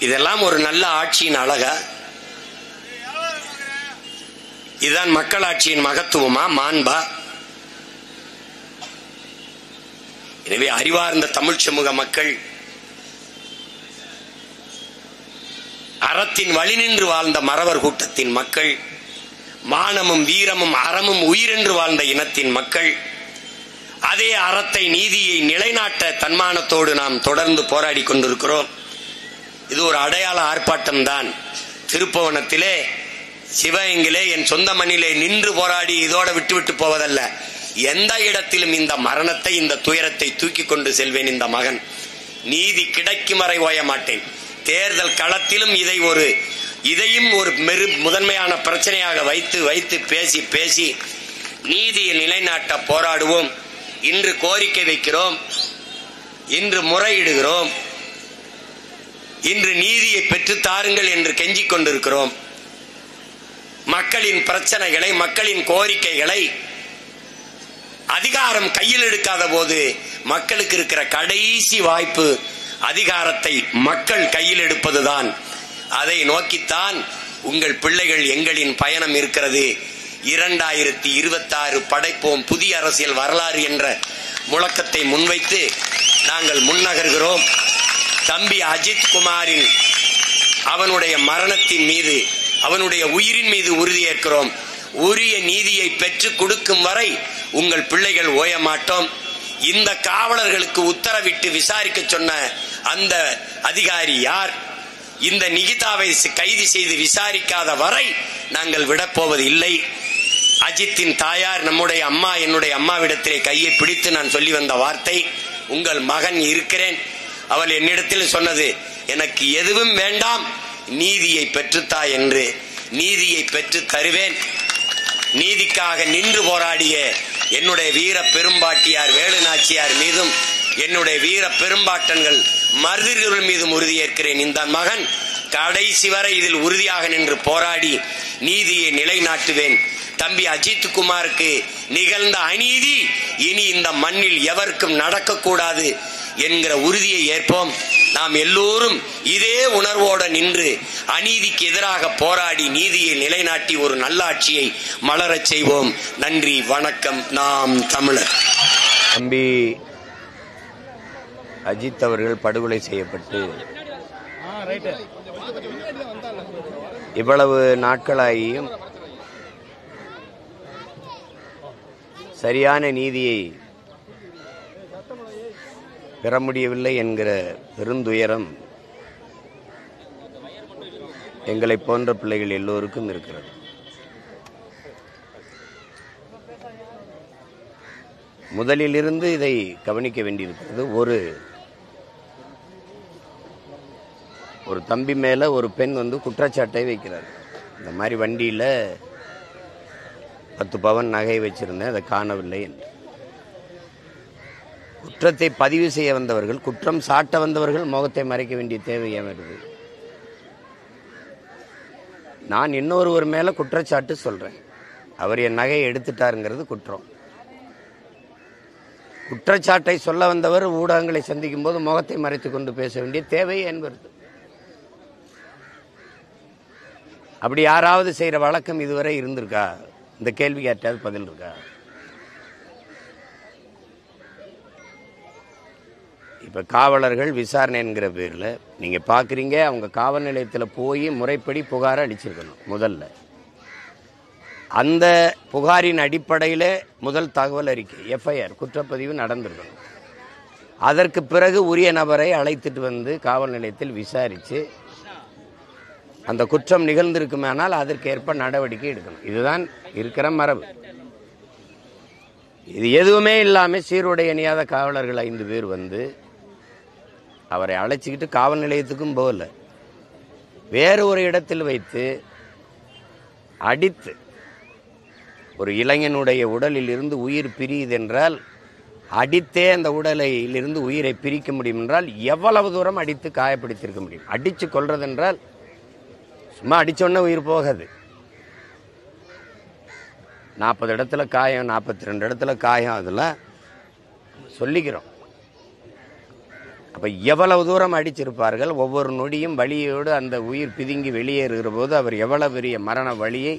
இதெல்லாம் ஒரு நல்ல ஆட்சியின் அழகா? இதுதான் மக்களாட்சியின் மகத்துவமா, மாண்பா? எனவே அறிவார்ந்த தமிழ் சமூக மக்கள், அறத்தின் வழி நின்று வாழ்ந்த மறவர் கூட்டத்தின் மக்கள், மானமும் வீரமும் அறமும் உயிரென்று வாழ்ந்த இனத்தின் மக்கள், அதே அறத்தை நீதியை நிலைநாட்ட தன்மானத்தோடு நாம் தொடர்ந்து போராடி கொண்டிருக்கிறோம். இது ஒரு அடையாள ஆர்ப்பாட்டம் தான். திருப்புவனத்திலே, சிவகங்கையிலே, என் சொந்த மண்ணிலே நின்று போராடி இதோட விட்டுவிட்டு போவதல்ல. எந்த இடத்திலும் இந்த மரணத்தை, இந்த துயரத்தை தூக்கி கொண்டு செல்வேன். இந்த மகன் நீதி கிடைக்கும் வரை ஓய மாட்டேன். தேர்தல் களத்திலும் இதையும் ஒரு முதன்மையான பிரச்சனையாக வைத்து வைத்து பேசி பேசி நீதியை நிலைநாட்ட போராடுவோம். இன்று கோரிக்கை வைக்கிறோம், இன்று முறையிடுகிறோம், இன்று நீதியை பெற்று தாருங்கள் என்று கெஞ்சிக் கொண்டிருக்கிறோம். மக்களின் பிரச்சனைகளை, மக்களின் கோரிக்கைகளை அதிகாரம் கையில் எடுக்காத போது மக்களுக்கு இருக்கிற கடைசி வாய்ப்பு அதிகாரத்தை மக்கள் கையில் எடுப்பதுதான். அதை நோக்கித்தான் உங்கள் பிள்ளைகள் எங்களின் பயணம் இருக்கிறது. 2026 படைப்போம் புதிய அரசியல் வரலாறு என்ற முழக்கத்தை முன்வைத்து நாங்கள் முன்னகர்கிறோம். தம்பி அஜித் குமாரின் அவனுடைய மரணத்தின் மீது, அவனுடைய உயிரின் மீது உறுதியேற்கிறோம். உரிய நீதியை பெற்றுக் கொடுக்கும் வரை உங்கள் பிள்ளைகள் ஓய மாட்டோம். இந்த காவலர்களுக்கு உத்தரவிட்டு விசாரிக்க சொன்ன அந்த அதிகாரி யார்? இந்த நிகிதாவை கைது செய்து விசாரிக்காத வரை நாங்கள் விடப்போவது இல்லை. அஜித்தின் தாயார் நம்முடைய அம்மா, என்னுடைய அம்மாவிடத்திலே கையை பிடித்து நான் சொல்லி வந்த வார்த்தை, உங்கள் மகன் இருக்கிறேன். அவள் என்னிடத்தில் சொன்னது, எனக்கு எதுவும் வேண்டாம், நீதியை பெற்றுத்தா என்று. நீதியை பெற்று தருவேன். நீதிக்காக நின்று போராடிய என்னுடைய வீர பெரும்பாட்டியார் வேலு நாச்சியார் மீதும், என்னுடைய வீர பெரும்பாட்டன்கள் மருதிர்கள் மீதும் உறுதியேற்கிறேன். இந்த மகன் கடைசி வரை இதில் உறுதியாக நின்று போராடி நீதியை நிலைநாட்டுவேன். தம்பி அஜித் குமாருக்கு நிகழ்ந்த அநீதி இனி இந்த மண்ணில் எவருக்கும் நடக்கக்கூடாது என்கிற உறுதியை ஏற்போம். நாம் எல்லோரும் இதே உணர்வோடு நின்று அநீதிக்கு எதிராக போராடி நீதியை நிலைநாட்டி ஒரு நல்லாட்சியை மலரச் செய்வோம். நன்றி, வணக்கம். நாம் தமிழர். தம்பி அஜித் அவர்கள் படுகொலை செய்யப்பட்டு இவ்வளவு நாட்களாகியும் சரியான நீதியை பெற முடியவில்லை என்கிற பெருந்துயரம் எங்களை போன்ற பிள்ளைகள் எல்லோருக்கும் இருக்கிறது. முதலிலிருந்து இதை கவனிக்க வேண்டியிருக்கிறது. ஒரு தம்பி மேல ஒரு பெண் குற்றச்சாட்டை வைக்கிறார். இந்த மாதிரி வண்டியில 10 பவன் நகை வச்சிருந்தேன், அதை காணவில்லை என்று. குற்றத்தை பதிவு செய்ய வந்தவர்கள், குற்றம் சாட்ட வந்தவர்கள் முகத்தை மறைக்க வேண்டிய தேவை ஏன் வருது? நான் இன்னொருவர் மேல குற்றச்சாட்டு சொல்றேன். அவர் என் நகையை எடுத்துட்டாருங்கிறது குற்றம். குற்றச்சாட்டை சொல்ல வந்தவர் ஊடகங்களை சந்திக்கும் போது முகத்தை மறைத்துக் கொண்டு பேச வேண்டிய தேவை என்பது. அப்படி யாராவது செய்யற வழக்கம் இதுவரை இருந்திருக்கா? இந்த கேள்வி கேட்டாவது பதில் இருக்கா? இப்ப காவலர்கள் விசாரணை என்கிற பேர்ல நீங்க பாக்குறீங்க, அவங்க காவல் நிலையத்தில் போய் முறைப்படி புகாரை அளிச்சிருக்கணும். முதல்ல அந்த புகாரின் அடிப்படையில் முதல் தகவல் அறிக்கை எஃப்ஐஆர் குற்றப்பதிவு நடந்திருக்கணும். அதற்கு பிறகு உரிய நபரை அழைத்துட்டு வந்து காவல் நிலையத்தில் விசாரித்து அந்த குற்றம் நிகழ்ந்திருக்குமானால் அதற்கேற்ப நடவடிக்கை எடுக்கணும். இதுதான் இருக்கிற மரபு. இது எதுவுமே இல்லாமல் சீருடை அணியாத காவலர்கள் 5 பேர் வந்து அவரை அழைச்சிக்கிட்டு காவல் நிலையத்துக்கும் போகல, வேறு ஒரு இடத்தில் வைத்து அடித்து, ஒரு இளைஞனுடைய உடலில் இருந்து உயிர் பிரியுதென்றால் அடித்தே அந்த உடலிலிருந்து உயிரை பிரிக்க முடியும் என்றால் எவ்வளவு தூரம் அடித்து காயப்படுத்தியிருக்க முடியும்? அடித்து கொள்றதென்றால் சும்மா அடிச்சோன்னே உயிர் போகாது. 40 இடத்துல காயம், 42 இடத்துல காயம், அதெல்லாம் சொல்லிக்கிறோம். அப்ப எவ்வளவு தூரம் அடிச்சிருப்பார்கள்? ஒவ்வொரு நொடியும் வலியோடு அந்த உயிர் பிதுங்கி வெளியேறுகிற போது அவர் எவ்வளவு பெரிய மரண வலியை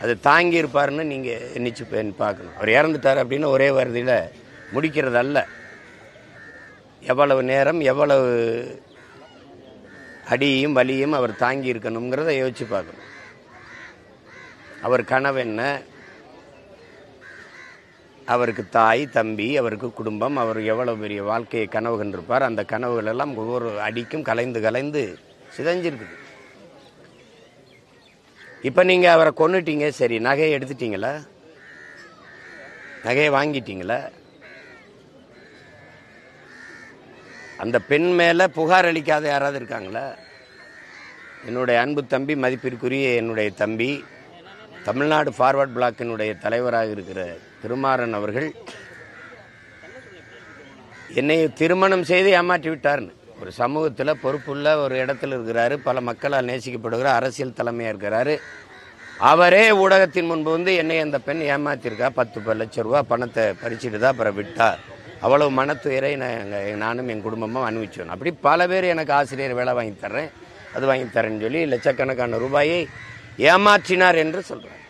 அது தாங்கி இருப்பாருன்னு நீங்க நினைச்சு பார்க்கணும். அவர் இறந்துட்டார் அப்படின்னு ஒரே வருதியில் முடிக்கிறது அல்ல. எவ்வளவு நேரம், எவ்வளவு அடியையும் வலியும் அவர் தாங்கி இருக்கணுங்கிறத யோசிச்சு பார்க்கணும். அவர் கனவு என்ன? அவருக்கு தாய், தம்பி, அவருக்கு குடும்பம், அவர் எவ்வளவு பெரிய வாழ்க்கையை கனவு கண்டிருப்பார். அந்த கனவுகள் எல்லாம் ஒவ்வொரு அடிக்கும் கலைந்து கலைந்து சிதைஞ்சிருக்குது. இப்ப நீங்க அவரை கொன்னுட்டீங்க, சரி, நகையை எடுத்துட்டீங்களா? நகையை வாங்கிட்டீங்களா? அந்த பெண் மேல புகார் அளிக்காத யாராவது இருக்காங்களா? என்னுடைய அன்பு தம்பி, மதிப்பிற்குரிய என்னுடைய தம்பி, தமிழ்நாடு ஃபார்வர்ட் பிளாக்கினுடைய தலைவராக இருக்கிற திருமாறன் அவர்கள் என்னை திருமணம் செய்து ஏமாற்றி விட்டார்னு, ஒரு சமூகத்தில் பொறுப்புள்ள ஒரு இடத்துல இருக்கிறாரு, பல மக்களால் நேசிக்கப்படுகிற அரசியல் தலைமையாக இருக்கிறாரு. அவரே ஊடகத்தின் முன்பு வந்து என்னை அந்த பெண் ஏமாத்திருக்கா, 10 லட்சம் ரூபா பணத்தை பறிச்சுட்டு தான் அப்புறம் விட்டா, அவ்வளவு மனத்துயரை நானும் என் குடும்பமும் அனுபவிச்சோம். அப்படி பல பேர் எனக்கு ஆசிரியர் வேலை வாங்கி தர்றேன், அது வாங்கி தரேன்னு சொல்லி லட்சக்கணக்கான ரூபாயை ஏமாற்றினார் என்று சொல்றார்.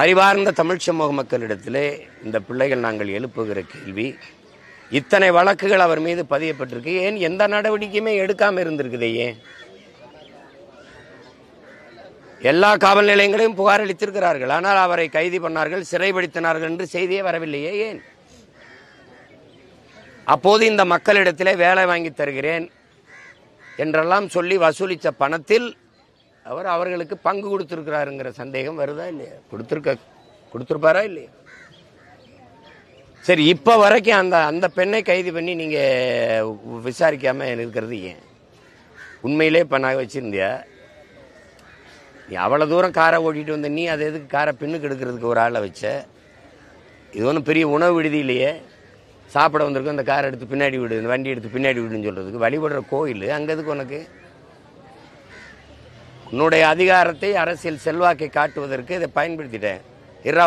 அறிவார்ந்த தமிழ் சமூக மக்களிடத்திலே இந்த பிள்ளைகள் நாங்கள் எழுப்புகிற கேள்வி, இத்தனை வழக்குகள் அவர் மீது பதியப்பட்டிருக்கு, ஏன் எந்த நடவடிக்கையுமே எடுக்காம இருந்திருக்குதே? ஏன்? எல்லா காவல் நிலையங்களையும் புகார் அளித்திருக்கிறார்கள், ஆனால் அவரை கைது பண்ணார்கள், சிறைப்படுத்தினார்கள் என்று செய்தியே வரவில்லையே? ஏன்? அப்போது இந்த மக்களிடத்திலே வேலை வாங்கி தருகிறேன் என்றெல்லாம் சொல்லி வசூலித்த பணத்தில் அவர் அவர்களுக்கு பங்கு கொடுத்திருக்கிறாருங்கிற சந்தேகம் வருதா இல்லையா? கொடுத்திருப்பாரா இல்லையா? சரி, இப்ப வரைக்கும் அந்த பெண்ணை கைது பண்ணி நீங்க விசாரிக்காம இருக்கிறது ஏன்? உண்மையிலே இப்ப நான் வச்சிருந்தியா? நீ அவ்வளவு தூரம் காரை ஓட்டிட்டு வந்த, நீ அதை எதுக்கு காரை பின்னுக்கு எடுக்கிறதுக்கு ஒரு ஆளை வச்ச? இது ஒன்றும் பெரிய உணவு விடுதி இல்லையே. சாப்பிட வந்திருக்கும், அந்த காரை எடுத்து பின்னாடி விடு, இந்த வண்டி எடுத்து பின்னாடி விடுன்னு சொல்றதுக்கு வழிபடுற கோயில் அங்க எதுக்கு உனக்கு? உன்னுடைய அதிகாரத்தை, அரசியல் செல்வாக்கை காட்டுவதற்கு இதை பயன்படுத்திட்டேன்.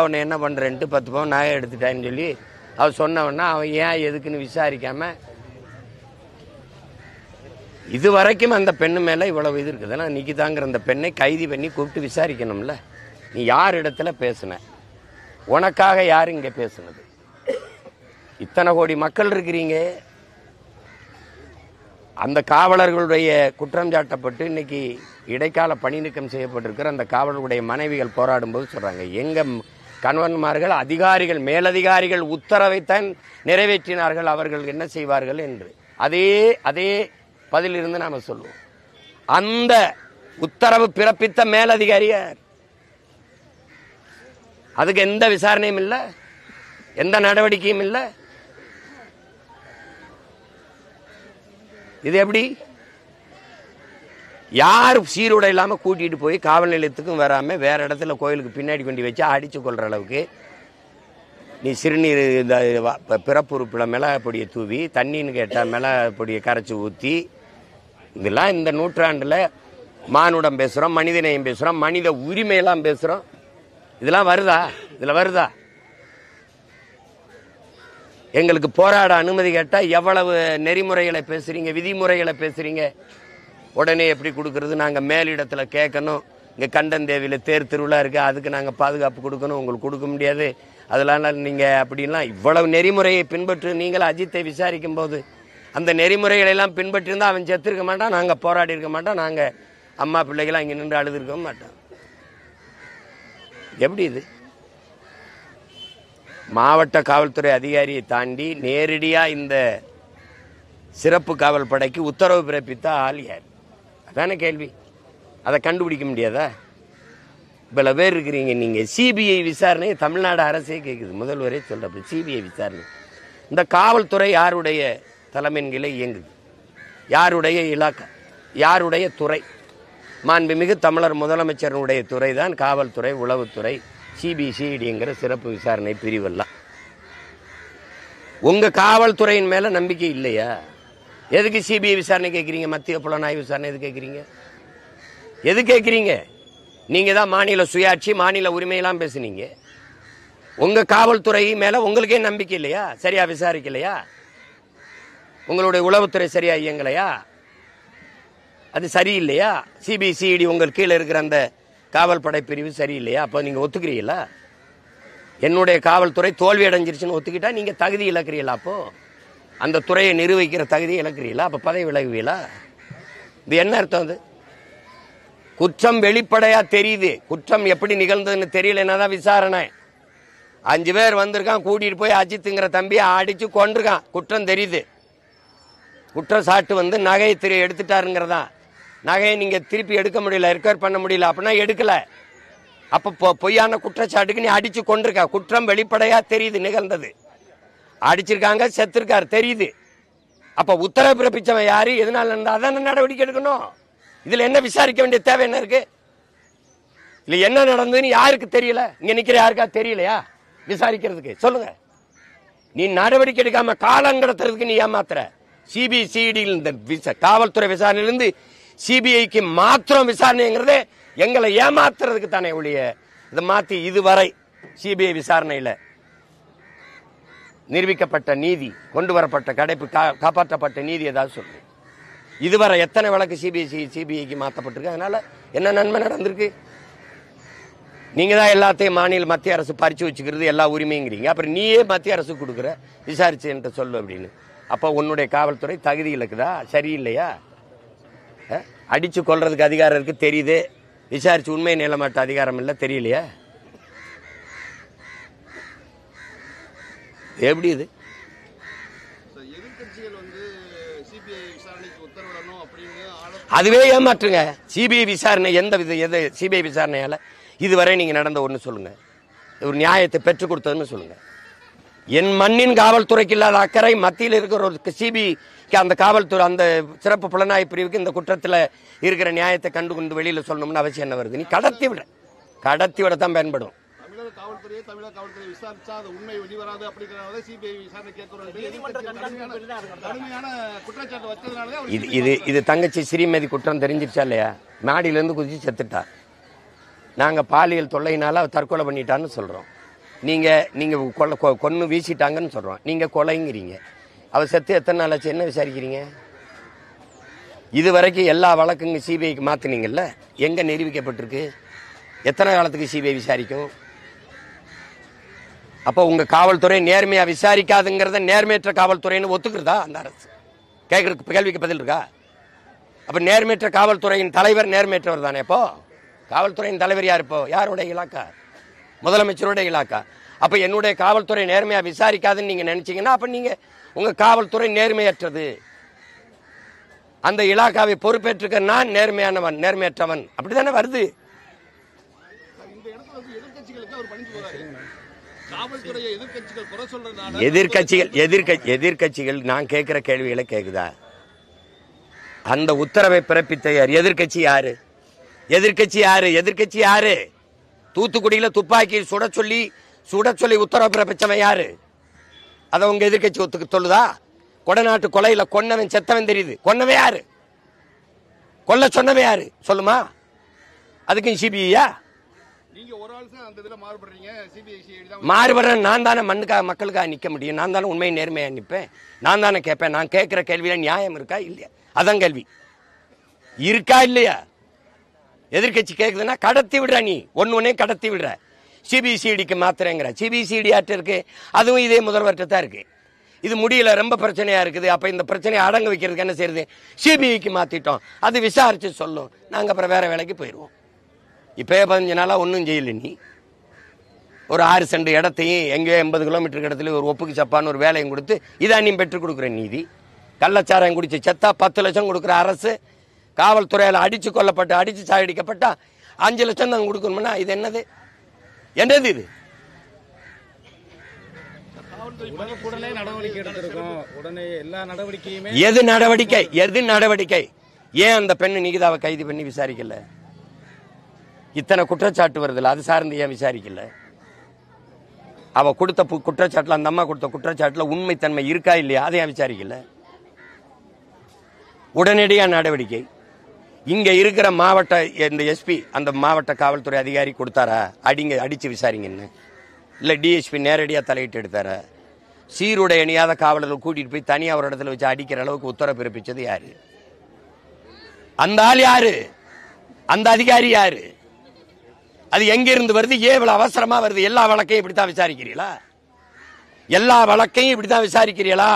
உன்னை என்ன பண்றேன்ட்டு 10 பவுன் நகை எடுத்துட்டான்னு சொல்லி அவர் சொன்னவன்னா அவன் ஏன் எதுக்குன்னு விசாரிக்காம, இது வரைக்கும் அந்த பெண்ணு மேல இவ்வளவு இது இருக்குதுன்னா நிக்கிதாங்கிற அந்த பெண்ணை கைது பண்ணி கூப்பிட்டு விசாரிக்கணும்ல. நீ யார் இடத்துல பேசுன? உனக்காக யார் இங்க பேசுனது? இத்தனை கோடி மக்கள் இருக்கிறீங்க. அந்த காவலர்களுடைய குற்றம் சாட்டப்பட்டு இன்னைக்கு இடைக்கால பணி நீக்கம் செய்யப்பட்டிருக்கிற அந்த காவலர்களுடைய மனைவிகள் போராடும் போது சொல்றாங்க, எங்க கணவன்மார்கள், அதிகாரிகள், மேலதிகாரிகள் உத்தரவைத்தான் நிறைவேற்றினார்கள், அவர்கள் என்ன செய்வார்கள் என்று. அதே பதிலிருந்து நாம சொல்லுவோம். அந்த உத்தரவு பிறப்பித்த மேலதிகாரியார், அதுக்கு எந்த விசாரணையும் இல்லை, எந்த நடவடிக்கையும் இல்லை. இது எப்படி? யார் சீருடை இல்லாம கூட்டிட்டு போய் காவல் நிலையத்துக்கும் வராம வேற இடத்துல கோயிலுக்கு பின்னாடி கொண்டு வச்சு அடிச்சு கொள்ற அளவுக்கு நீ சிறுநீர் இந்த பிறப்புறுப்புல மிளகா பொடியை தூவி, தண்ணின்னு கேட்டா மிளகா பொடியை கரைச்சி ஊத்தி, இதெல்லாம் இந்த நூற்றாண்டுல மானுடம் பேசுறோம், மனிதநேயம் பேசுறோம், மனித உரிமையெல்லாம் பேசுறோம். இதெல்லாம் வருதா? இதில் வருதா? எங்களுக்கு போராட அனுமதி கேட்டால் எவ்வளவு நெறிமுறைகளை பேசுறீங்க, விதிமுறைகளை பேசுறீங்க. உடனே எப்படி கொடுக்கறது? நாங்கள் மேலிடத்தில் கேட்கணும். இங்கே கண்டந்தேவியில் தேர் திருவிழா இருக்குது, அதுக்கு நாங்கள் பாதுகாப்பு கொடுக்கணும், உங்களுக்கு கொடுக்க முடியாது. அதனால நீங்கள் அப்படின்லாம் இவ்வளவு நெறிமுறையை பின்பற்று. நீங்களும் அஜித்தை விசாரிக்கும் போது அந்த நெறிமுறைகளெல்லாம் பின்பற்றிருந்தால் அவன் செத்துருக்க மாட்டான், நாங்கள் போராடி இருக்க மாட்டோம், நாங்கள் அம்மா பிள்ளைகளாம் இங்கே நின்று அழுதுருக்க மாட்டோம். எப்படி இது? மாவட்ட காவல்துறை அதிகாரியை தாண்டி நேரடியாக இந்த சிறப்பு காவல் படைக்கு உத்தரவு பிறப்பித்த ஆள் யார்? அதான கேள்வி. அதை கண்டுபிடிக்க முடியாதா? இவ்வளோ பேர் இருக்கிறீங்க. நீங்கள் சிபிஐ விசாரணை தமிழ்நாடு அரசே கேட்குது. முதல்வரே சொல்கிறப்ப சிபிஐ விசாரணை. இந்த காவல்துறை யாருடைய தலைமையின் கீழே இயங்குது? யாருடைய இலாக்கா? யாருடைய துறை? மாண்புமிகு தமிழர் முதலமைச்சருடைய துறை தான் காவல்துறை, உளவுத்துறை, சிபிசிஐடிங்கிற சிறப்பு விசாரணை பிரிவெல்லாம். உங்கள் காவல்துறையின் மேலே நம்பிக்கை இல்லையா? எதுக்கு சிபிஐ விசாரணை கேட்குறீங்க? மத்திய புலனாய்வு விசாரணை எது கேட்குறீங்க? எது கேட்குறீங்க? நீங்கள் தான் மாநில சுயாட்சி, மாநில உரிமையெல்லாம் பேசுனீங்க. உங்கள் காவல்துறை மேலே உங்களுக்கே நம்பிக்கை இல்லையா? சரியாக விசாரிக்கலையா? உங்களுடைய உளவுத்துறை சரியாக இயங்கலையா? அது சரியில்லையா? சிபிசிஐடி உங்கள் கீழே இருக்கிற அந்த காவல் படை பிரிவு சரியில்லையா? அப்போ நீங்கள் ஒத்துக்கிறீங்களா? என்னுடைய காவல்துறை தோல்வி அடைஞ்சிருச்சுன்னு ஒத்துக்கிட்டா நீங்கள் தகுதி இழக்கிறீங்களா? அப்போ அந்த துறையை நிர்வகிக்கிற தகுதியை இழக்கிறீங்களா? அப்போ பதவி விலகுவீங்களா? இது என்ன அர்த்தம்? அது குற்றம் வெளிப்படையா தெரியுது. குற்றம் எப்படி நிகழ்ந்ததுன்னு தெரியலன்னா தான் விசாரணை. 5 பேர் வந்திருக்கான், கூட்டிட்டு போய் அஜித்துங்கிற தம்பியை அடிச்சு கொண்டிருக்கான், குற்றம் தெரியுது. குற்றச்சாட்டு வந்து நகையை எடுத்துட்டாருங்கிறதா. நகையை நீங்க திருப்பி எடுக்க முடியல, ரெக்கவர் பண்ண முடியல, அப்படின்னா எடுக்கல. அப்ப பொய்யான குற்றச்சாட்டுக்கு நீ அடிச்சு கொண்டிருக்க. குற்றம் வெளிப்படையா தெரியுது, நிகழ்ந்தது. அடிச்சிருக்காங்க, செத்துருக்காரு, தெரியுது. அப்ப உத்தரவு பிறப்பிச்சவன் யாரு, எதனால இருந்தா அதான நடவடிக்கை எடுக்கணும். இதுல என்ன விசாரிக்க வேண்டிய தேவை என்ன இருக்கு? இல்ல என்ன நடந்ததுன்னு யாருக்கு தெரியல? இங்க நிக்கிற யாருக்கா தெரியலையா விசாரிக்கிறதுக்கு? சொல்லுங்க. நீ நடவடிக்கை எடுக்காம காலம் கடத்துறதுக்கு நீ ஏமாத்துற. சிபிசிஐடியில் இந்த காவல்துறை விசாரணையிலிருந்து சிபிஐக்கு மாத்திரம் விசாரணைங்கிறது எங்களை ஏமாத்துறதுக்கு தானே ஒழிய இதை மாத்தி இதுவரை சிபிஐ விசாரணையில் நிரூபிக்கப்பட்ட நீதி, கொண்டு வரப்பட்ட கடைப்பு, காப்பாற்றப்பட்ட நீதி ஏதாவது சொல்லு. இதுவரை எத்தனை வழக்கு சிபிஐக்கு மாற்றப்பட்டிருக்கு? அதனால என்ன நன்மை நடந்திருக்கு? நீங்க தான் எல்லாத்தையும் மாநில மத்திய அரசு பறிச்சு வச்சுக்கிறது எல்லா உரிமைங்கிறீங்க. அப்புறம் நீயே மத்திய அரசு கொடுக்குற விசாரிச்சு என்று சொல்லு அப்படின்னு. அப்போ உன்னுடைய காவல்துறை தகுதி இருக்குதா? சரியில்லையா? அடிச்சு கொள்றதுக்கு அதிகாரம் இருக்கு தெரியுது, விசாரிச்சு உண்மை நிலமாட்ட அதிகாரம் இல்லை, தெரியலையா? எப்படி இது? அதுவே ஏமாற்றுங்க. சிபிஐ விசாரணை எந்த வித எது சிபிஐ விசாரணையால இதுவரை நீங்க நடந்த ஒண்ணு சொல்லுங்க, ஒரு நியாயத்தை பெற்றுக் கொடுத்ததுன்னு சொல்லுங்க. என் மண்ணின் காவல்துறைக்கு இல்லாத அக்கறை மத்தியில் இருக்கிற ஒரு சிபிஐக்கு, அந்த காவல்துறை, அந்த சிறப்பு புலனாய்வு பிரிவுக்கு இந்த குற்றத்தில் இருக்கிற நியாயத்தை கண்டு கொண்டு வெளியில சொல்லணும்னு அவசியம் என்ன வருது? நீ கடத்தி விட தான் பயன்படும். காவல்துறையை தமிழக காவல்துறை விசாரிச்சா அது உண்மை வெளிவராது அப்படிங்கறத சிபிஐ விசாரணை கேட்கிறோம். குற்றச்சாட்டு வச்சதுனால இது தங்கச்சி ஸ்ரீமதி குற்றம் தெரிஞ்சிருச்சா இல்லையா? நாடியிலேருந்து குதிச்சு செத்துட்டா. நாங்க பாலியல் தொல்லையினால தற்கொலை பண்ணிட்டான்னு சொல்றோம். நீங்க கொன்னு வீசிட்டாங்கன்னு சொல்றோம். நீங்க கொலைங்கிறீங்க. அவ செத்து எத்தனை நாள் ஆச்சு? என்ன விசாரிக்கிறீங்க? இதுவரைக்கும் எல்லா வழக்குங்க சிபிஐக்கு மாத்தினீங்கல்ல, எங்க நிரூபிக்கப்பட்டிருக்கு? எத்தனை காலத்துக்கு சிபிஐ விசாரிக்கும்? அப்போ உங்க காவல்துறை நேர்மையா விசாரிக்காதுங்கிறத நேர்மையற்ற காவல்துறைன்னு ஒத்துக்கிறதா அந்த அரசு? கேட்கறதுக்கு கேள்விக்கு பதில் இருக்கா? அப்ப நேர்மையற்ற காவல்துறையின் தலைவர் நேர்மையற்றவர் தானே? இப்போ காவல்துறையின் தலைவர் யார்? இப்போ யாருடைய இலாக்கா? முதலமைச்சருடைய இலாக்கா. அப்ப என்னுடைய காவல்துறை நேர்மையா விசாரிக்காதுன்னு நீங்க நினைச்சீங்கன்னா அப்ப நீங்க உங்க காவல்துறை நேர்மையற்றது. அந்த இலாக்காவை பொறுப்பேற்றுக்க நான் நேர்மையானவன், நேர்மையற்றவன், அப்படித்தானே வருது. எதிர்கட்சிகள் நான் கேட்கிற கேள்விகளை கேக்குதா? அந்த உத்தரவை பிறப்பித்த எதிர்கட்சி யாரு? எதிர்கட்சி யாரு? தூத்துக்குடியில துப்பாக்கி சுட சொல்லி உத்தரவு பிறப்பிச்சவன் யாரு? அதை உங்க எதிர்கட்சி ஒத்துக்க சொல்லுதா? கொடநாட்டு கொலையில கொன்னவன் செத்தவன் தெரியுது. கொன்னவன் யாரு? கொல்ல சொன்னவன் யாரு சொல்லுமா? அதுக்கும் சிபிஐயா? நீங்க ஒரு ஆள் அந்த இதுல மாறுபடுறீங்க. சிபிஐ மாறுபடுறேன். நான் தானே மக்களுக்காக நிக்க முடியும். நான் தானே உண்மை நேர்மையா நிற்பேன். நான் தானே கேட்பேன். நான் கேட்கிற கேள்வியில நியாயம் இருக்கா இல்லையா? அதான் கேள்வி. இருக்கா இல்லையா? எதிர்கட்சி கேட்குதுன்னா கடத்தி விடுற, நீ ஒன்னே கடத்தி விடுற. சிபிசிஐடிக்கு மாத்திரங்கிற. சிபிசிஐடி ஆற்ற இருக்கு, அதுவும் இதே முதல்வர்கிட்ட தான் இருக்கு. இது முடியல, ரொம்ப பிரச்சனையா இருக்குது. அப்ப இந்த பிரச்சனையை அடங்க வைக்கிறதுக்கு என்ன செய்யறது? சிபிஐக்கு மாத்திட்டோம், அது விசாரிச்சு சொல்லும், நாங்க அப்புறம் வேற வேலைக்கு போயிடுவோம். இப்பயே 15 நாளா ஒன்றும் செய்யல. நீ ஒரு 6 சென்ட் இடத்தையும் எங்கேயோ 80 கிலோமீட்டருக்கு இடத்துல ஒரு ஒப்புக்கு சப்பான்னு ஒரு வேலையும் கொடுத்து இதான் நீ பெற்றுக் கொடுக்குற நீதி. கள்ளச்சாராயம் குடிச்சு செத்தா 10 லட்சம் கொடுக்குற அரசு, காவல்துறையால் அடிச்சு கொல்லப்பட்டு அடிச்சு சாகடிக்கப்பட்டா 5 லட்சம் தான் கொடுக்கணும்னா இது என்னது? என்னது இது? உடனே நடவடிக்கை எடுத்திருக்கோம். உடனே எல்லா நடவடிக்கையுமே எது நடவடிக்கை? எது நடவடிக்கை? ஏன் அந்த பெண்ணு நிகிதாவை கைது பண்ணி விசாரிக்கல? இத்தனை குற்றச்சாட்டு வருதுல, அது சார்ந்து ஏன் விசாரிக்கல? அவ கொடுத்த குற்றச்சாட்டுல, அந்த அம்மா கொடுத்த குற்றச்சாட்டுல உண்மைத்தன்மை இருக்கா இல்லையா, அதை ஏன் விசாரிக்கல? உடனடியா நடவடிக்கை. இங்க இருக்கிற மாவட்ட இந்த எஸ்பி அந்த மாவட்ட காவல்துறை அதிகாரி கொடுத்தாரா அடிச்சு விசாரிங்கன்னு? இல்ல டிஎஸ்பி நேரடியா தலையிட்டு எடுத்தாரா? சீருடை அணியாத காவலர்கள் கூட்டிட்டு போய் தனியா ஒரு இடத்துல வச்சு அடிக்கிற அளவுக்கு உத்தரவு பிறப்பிச்சது யாரு? அந்த ஆள் யாரு? அந்த அதிகாரி யாரு? அது எங்க இருந்து வருது? ஏன் இவ்வளவு அவசரமா வருது? எல்லா வழக்கையும் இப்படித்தான் விசாரிக்கிறீங்களா? எல்லா வழக்கையும் இப்படித்தான் விசாரிக்கிறீங்களா?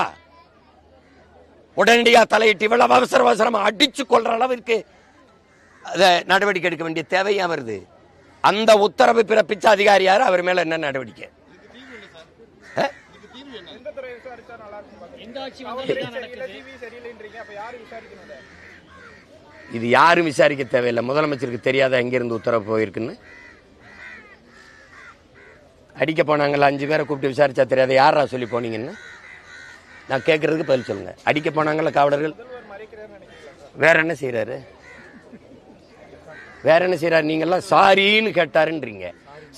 உடனடியா தலையிட்டு இவ்வளவு அவசரமா அடிச்சு கொள்ற அளவிற்கு நடவடிக்கை எடுக்க வேண்டிய தேவையா வருது? அந்த உத்தரவு பிறப்பிச்ச அதிகாரி யாரு? அவர் மேல என்ன நடவடிக்கை? இது யாரும் விசாரிக்க தேவையில்லை. முதலமைச்சருக்கு தெரியாத எங்கிருந்து உத்தரவு போயிருக்குன்னு? அடிக்க போனாங்கல்ல 5 பேரை கூப்பிட்டு விசாரிச்சா தெரியாத யாரா சொல்லி போனீங்கன்னு நான் கேட்கறதுக்கு பதில் சொல்லுங்க. அடிக்க போனாங்கல்ல காவலர்கள், வேற என்ன செய்யறாரு? வேற என்ன செய்யறாரு? நீங்க எல்லாம் சாரின்னு கேட்டாருன்றீங்க.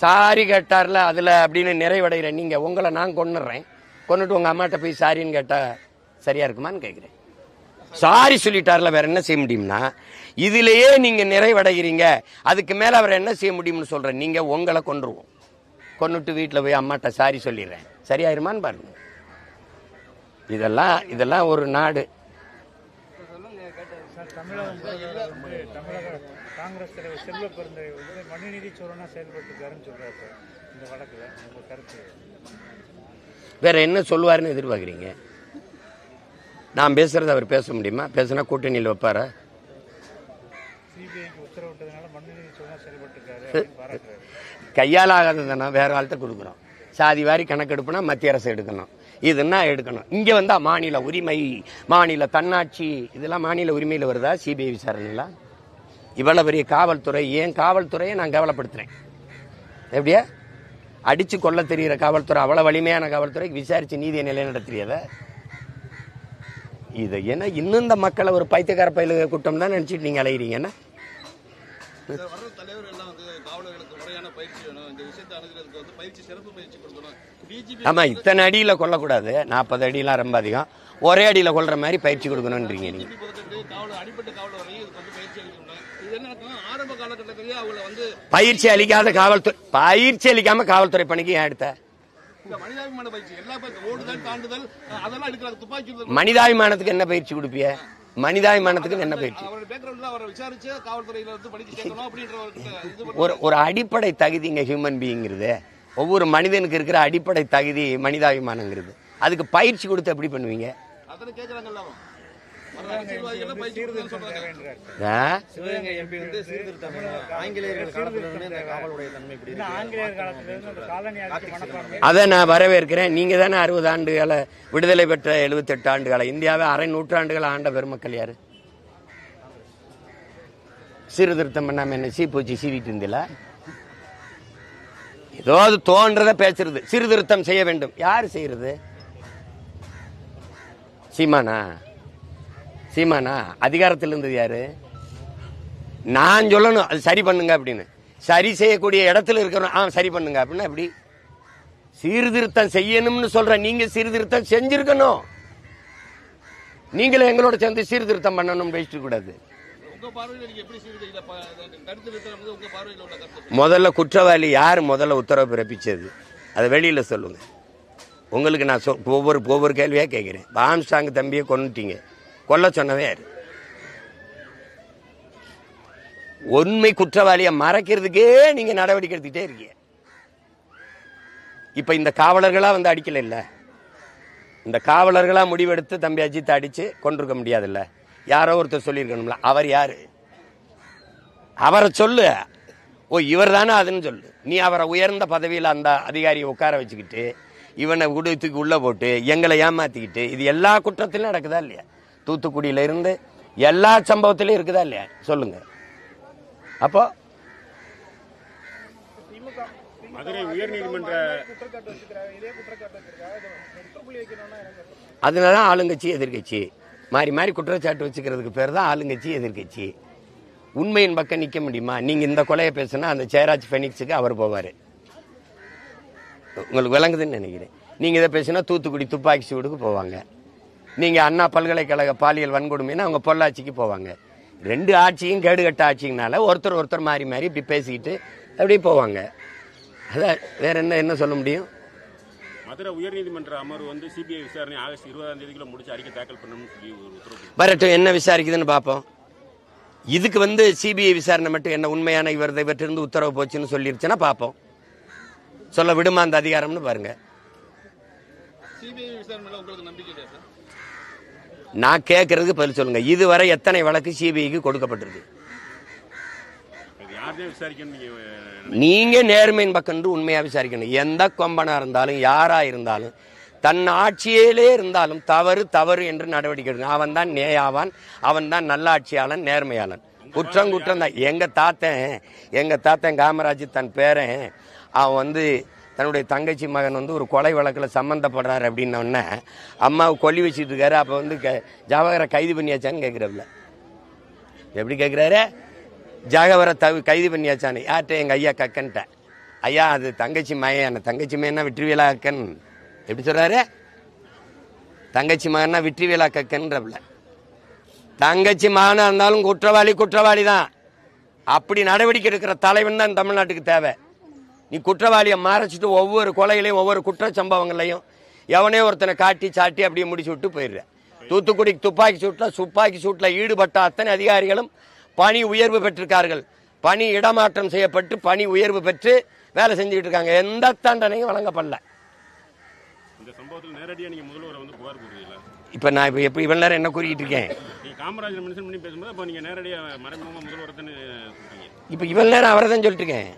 சாரி கேட்டார்ல அதுல அப்படின்னு நிறைவடைகிற நீங்க, உங்களை நான் கொன்னுறேன், கொன்னுட்டு உங்க அம்மாட்ட போய் சாரின்னு கேட்டா சரியா இருக்குமான்னு கேட்கிறேன். சாரி சொல்லிட்டார்ல, வேற என்ன செய்ய முடியும்னா இதுலயே நீங்க நிறைவடைகிறீங்க. அதுக்கு மேல அவர் என்ன செய்ய முடியும்னு சொல்றேன். நீங்க உங்களை கொன்றுவோம், கொன்னுட்டு வீட்டுல போய் அம்மாட்ட சாரி சொல்லிடுறேன், சரியாயிருமான்னு பாருங்க. இதெல்லாம் ஒரு நாடு. தமிழக காங்கிரஸ் தலைவர் செல்வ பெருந்தகை மனுநீதி சோழனா செயல்பட்டுக்காருன்னு சொல்றாரு. இந்த வழக்குல உங்க கருத்து வேற என்ன சொல்லுவாருன்னு எதிர்பார்க்குறீங்க? நான் பேசுறது அவர் பேச முடியுமா? பேசினா கூட்டணியில் வைப்பாரா? சிபிஐக்கு உத்தரவிட்டதுனால மனுநீதி சோழனா செயல்பட்டுக்காரு. கையால் ஆகாததுனா வேற ஆள்கிட்ட கொடுக்குறோம். சாதி வாரி கணக்கெடுப்புனா மத்திய அரசு எடுக்கணும், இதுன்னா எடுக்கணும். இங்க வந்தா மாநில உரிமை, மாநில தன்னாட்சி, இதெல்லாம் மாநில உரிமையில வருதா? சிபிஐ விசாரணைலாம் இவ்வளவு பெரிய காவல்துறை, ஏன் காவல்துறையை நான் கவலைப்படுத்துறேன். எப்படியா அடிச்சு கொள்ள தெரிகிற காவல்துறை, அவ்வளவு வலிமையான காவல்துறை விசாரிச்சு நீதியை நிலைநடத்தியத இதை என்ன இன்னும் இந்த மக்களை ஒரு பைத்தியக்கார பயிலுக கூட்டம் தான் நினைச்சிட்டு நீங்க அலைகிறீங்கன்னா? ஆமா, இத்தனை அடியில கொல்லக்கூடாது, 40 அடியெல்லாம் ரொம்ப அதிகம், ஒரே அடியில கொல்ற மாதிரி பயிற்சி கொடுக்கணும்ன்றீங்க நீங்க. பயிற்சி அளிக்காத காவல்துறை, பயிற்சி அளிக்காம காவல்துறை பணிக்கு ஏன் எடுத்த? மனிதாபிமானத்துக்கு என்ன பயிற்சி கொடுப்பிய? மனிதாபிமானத்துக்கு என்ன பயிற்சி? ஒரு அடிப்படை தகுதிங்க ஹியூமன் பீயிங்கிறது. ஒவ்வொரு மனிதனுக்கு இருக்கிற அடிப்படை தகுதி மனிதாபிமானங்கிறது. அதுக்கு பயிற்சி கொடுத்து எப்படி பண்ணுவீங்க? அதை நான் வரவேற்கிறேன். நீங்க தானே 60 ஆண்டுகால விடுதலை பெற்ற 78 ஆண்டுகால இந்தியாவை அரை நூற்றாண்டுகள் ஆண்ட பெருமக்கள் யாரு? சீர்திருத்தம் பண்ணாம என்ன சீப்பூச்சி சீவிட்டு இருந்தில? ஏதோ அது தோன்றத பேசுறது. சீர்திருத்தம் செய்ய வேண்டும், யாரு செய்யறது? சீமானா அதிகாரத்தில் இருந்தது யாரு? நான் சொல்லணும் அது சரி பண்ணுங்க அப்படின்னு. சரி செய்யக்கூடிய இடத்துல இருக்கிறோம், சரி பண்ணுங்க அப்படின்னா எப்படி? சீர்திருத்தம் செய்யணும்னு சொல்ற நீங்க சீர்திருத்தம் செஞ்சிருக்கணும். நீங்களும் எங்களோட சேர்ந்து சீர்திருத்தம் பண்ணணும் பேசிட்டு கூடாது. உங்க பார்வையில நீங்க எப்படி தடுத்து நிறுத்துறது உங்க பார்வையில உள்ள கருத்து? முதல்ல குற்றவாளி யார் முதல்ல உத்தரவு பிறப்பிச்சது அதை வெளியில சொல்லுங்க. உங்களுக்கு நான் ஒவ்வொரு கேள்வியா கேட்கிறேன். ஆம்ஸ்டாங் தம்பியை கொன்னுட்டீங்க, கொல்ல சொன்னவே யாரு? உண்மை குற்றவாளியை மறைக்கிறதுக்கே நீங்க நடவடிக்கை எடுத்துக்கிட்டே இருக்கீங்க. இப்ப இந்த காவலர்களா வந்து அடிக்கல இல்ல, இந்த காவலர்களா முடிவெடுத்து தம்பி அஜித் அடிச்சு கொண்டிருக்க முடியாதுல்ல. யாரோ ஒருத்தர் சொல்லியிருக்கணும்ல. அவர் யாரு? அவரை சொல்லு. ஓ இவர் தானே அதுன்னு சொல்லு. நீ அவரை உயர்ந்த பதவியில் அந்த அதிகாரியை உட்கார வச்சுக்கிட்டு இவனை உடுத்துக்கு உள்ள போட்டு எங்களை ஏமாத்திக்கிட்டு இது எல்லா குற்றத்திலும் நடக்குதா இல்லையா? தூத்துக்குடியில இருந்து எல்லா சம்பவத்திலும் இருக்குதா இல்லையா? சொல்லுங்க. அப்போ மதுரை உயர்நீதிமன்ற அதனால ஆளுங்கட்சி எதிர்கட்சி மாறி மாறி குற்றச்சாட்டு வச்சுக்கிறதுக்கு பேர் தான் ஆளுங்கட்சி எதிர்கட்சி. உண்மையின் பக்கம் நிற்க முடியுமா? நீங்க இந்த கொலையை பேசுனா அந்த ஜெயராஜ் பெனிக்ஸுக்கு அவர் போவாரு. உங்களுக்கு விளங்குதுன்னு நினைக்கிறேன். நீங்க இதை பேசினா தூத்துக்குடி துப்பாக்கி சூடுக்கு போவாங்க. நீங்க அண்ணா பல்கலைக்கழக பாலியல் வன்கொடுமைன்னா அவங்க பொள்ளாச்சிக்கு போவாங்க. ரெண்டு ஆட்சியும் கேடுகட்ட ஆட்சிங்கனால ஒருத்தர் மாறி மாறி இப்படி பேசிக்கிட்டு அப்படியே போவாங்க. அதான் வேற என்ன சொல்ல முடியும்? மதுரை உயர்நீதிமன்ற அமர்வு வந்து சிபிஐ விசாரணை ஆகஸ்ட் 20ஆம் தேதிக்குள்ள முடிச்சு அறிக்கை தாக்கல் பண்ணணும்னு சொல்லி ஒரு உத்தரவு வரட்டும். என்ன விசாரிக்குதுன்னு பார்ப்போம். இதுக்கு வந்து சிபிஐ விசாரணை மட்டும் என்ன உண்மையான இவற்றிலிருந்து உத்தரவு போச்சுன்னு சொல்லிருச்சுன்னா பார்ப்போம். சொல்ல விடுமா அந்த அதிகாரம்னு பாருங்க. சிபிஐ விசாரணையில உங்களுக்கு நம்பிக்கை இல்லையா சார்? நான் கேட்கறதுக்கு பதில் சொல்லுங்க. இதுவரை எத்தனை வழக்கு சிபிஐக்கு கொடுக்கப்பட்டிருக்கு? நீங்க நேர்மையின் பக்கம் உண்மையா விசாரிக்கணும். எந்த கொம்பனா இருந்தாலும் யாரா இருந்தாலும் தன் ஆட்சியிலே இருந்தாலும் தவறு என்று நடவடிக்கை எடுக்கணும். அவன் தான் நேயாவான், அவன் தான் நல்லாட்சியாளன், நேர்மையாளன். குற்றம் தான். எங்க தாத்தன் காமராஜ் தன் பேரன் அவன் வந்து தன்னுடைய தங்கச்சி மகன் வந்து ஒரு கொலை வழக்கில் சம்மந்தப்படுறாரு அப்படின்னோடனே அம்மாவை கொல்லி வச்சுட்டு இருக்காரு. அப்போ வந்து ஜவஹரை கைது பண்ணியாச்சான்னு கேட்குறப்பல. எப்படி கேட்குறாரு? ஜவஹரை கைது பண்ணியாச்சான்னு. யார்கிட்ட? எங்கள் ஐயா கக்கன்ட்ட. ஐயா அது தங்கச்சி மகன், தங்கச்சி மகன்னா வெற்றிவேலா கக்கன். எப்படி சொல்றாரு? தங்கச்சி மகன்னா வெற்றிவேலா கக்கன்றப்பல. தங்கச்சி மகனா இருந்தாலும் குற்றவாளி தான். அப்படி நடவடிக்கை எடுக்கிற தலைவன் தான் தமிழ்நாட்டுக்கு தேவை. நீ குற்றவாளியை மறைச்சிட்டு ஒவ்வொரு கொலைகளையும் ஒவ்வொரு குற்ற சம்பவங்களையும் எவனே ஒருத்தனை காட்டி சாட்டி அப்படியே முடிச்சு விட்டு போயிடுற. தூத்துக்குடி துப்பாக்கி சூட்ல ஈடுபட்ட அத்தனை அதிகாரிகளும் பணி உயர்வு பெற்றிருக்கார்கள். பணி இடமாற்றம் செய்யப்பட்டு பணி உயர்வு பெற்று வேலை செஞ்சுக்கிட்டு இருக்காங்க. எந்த தண்டனையும் வழங்கப்படல. இந்த சம்பவத்தில் நேரடியா நீங்க முதல்வரை வந்து புகார் கூறுவீங்களா? இப்ப நான் இப்ப எப்படி இவ்வளவு நேரம் என்ன கூறிட்டு இருக்கேன்? நீங்க காமராஜர் மென்ஷன் பண்ணி பேசும்போது அப்ப நீங்க நேரடியா மறைமுகமா முதல்வரத்தன்னு சொல்றீங்க. இப்ப இவ்வளவு நேரம் அவரை தான் சொல்லிட்டு இருக்கேன்.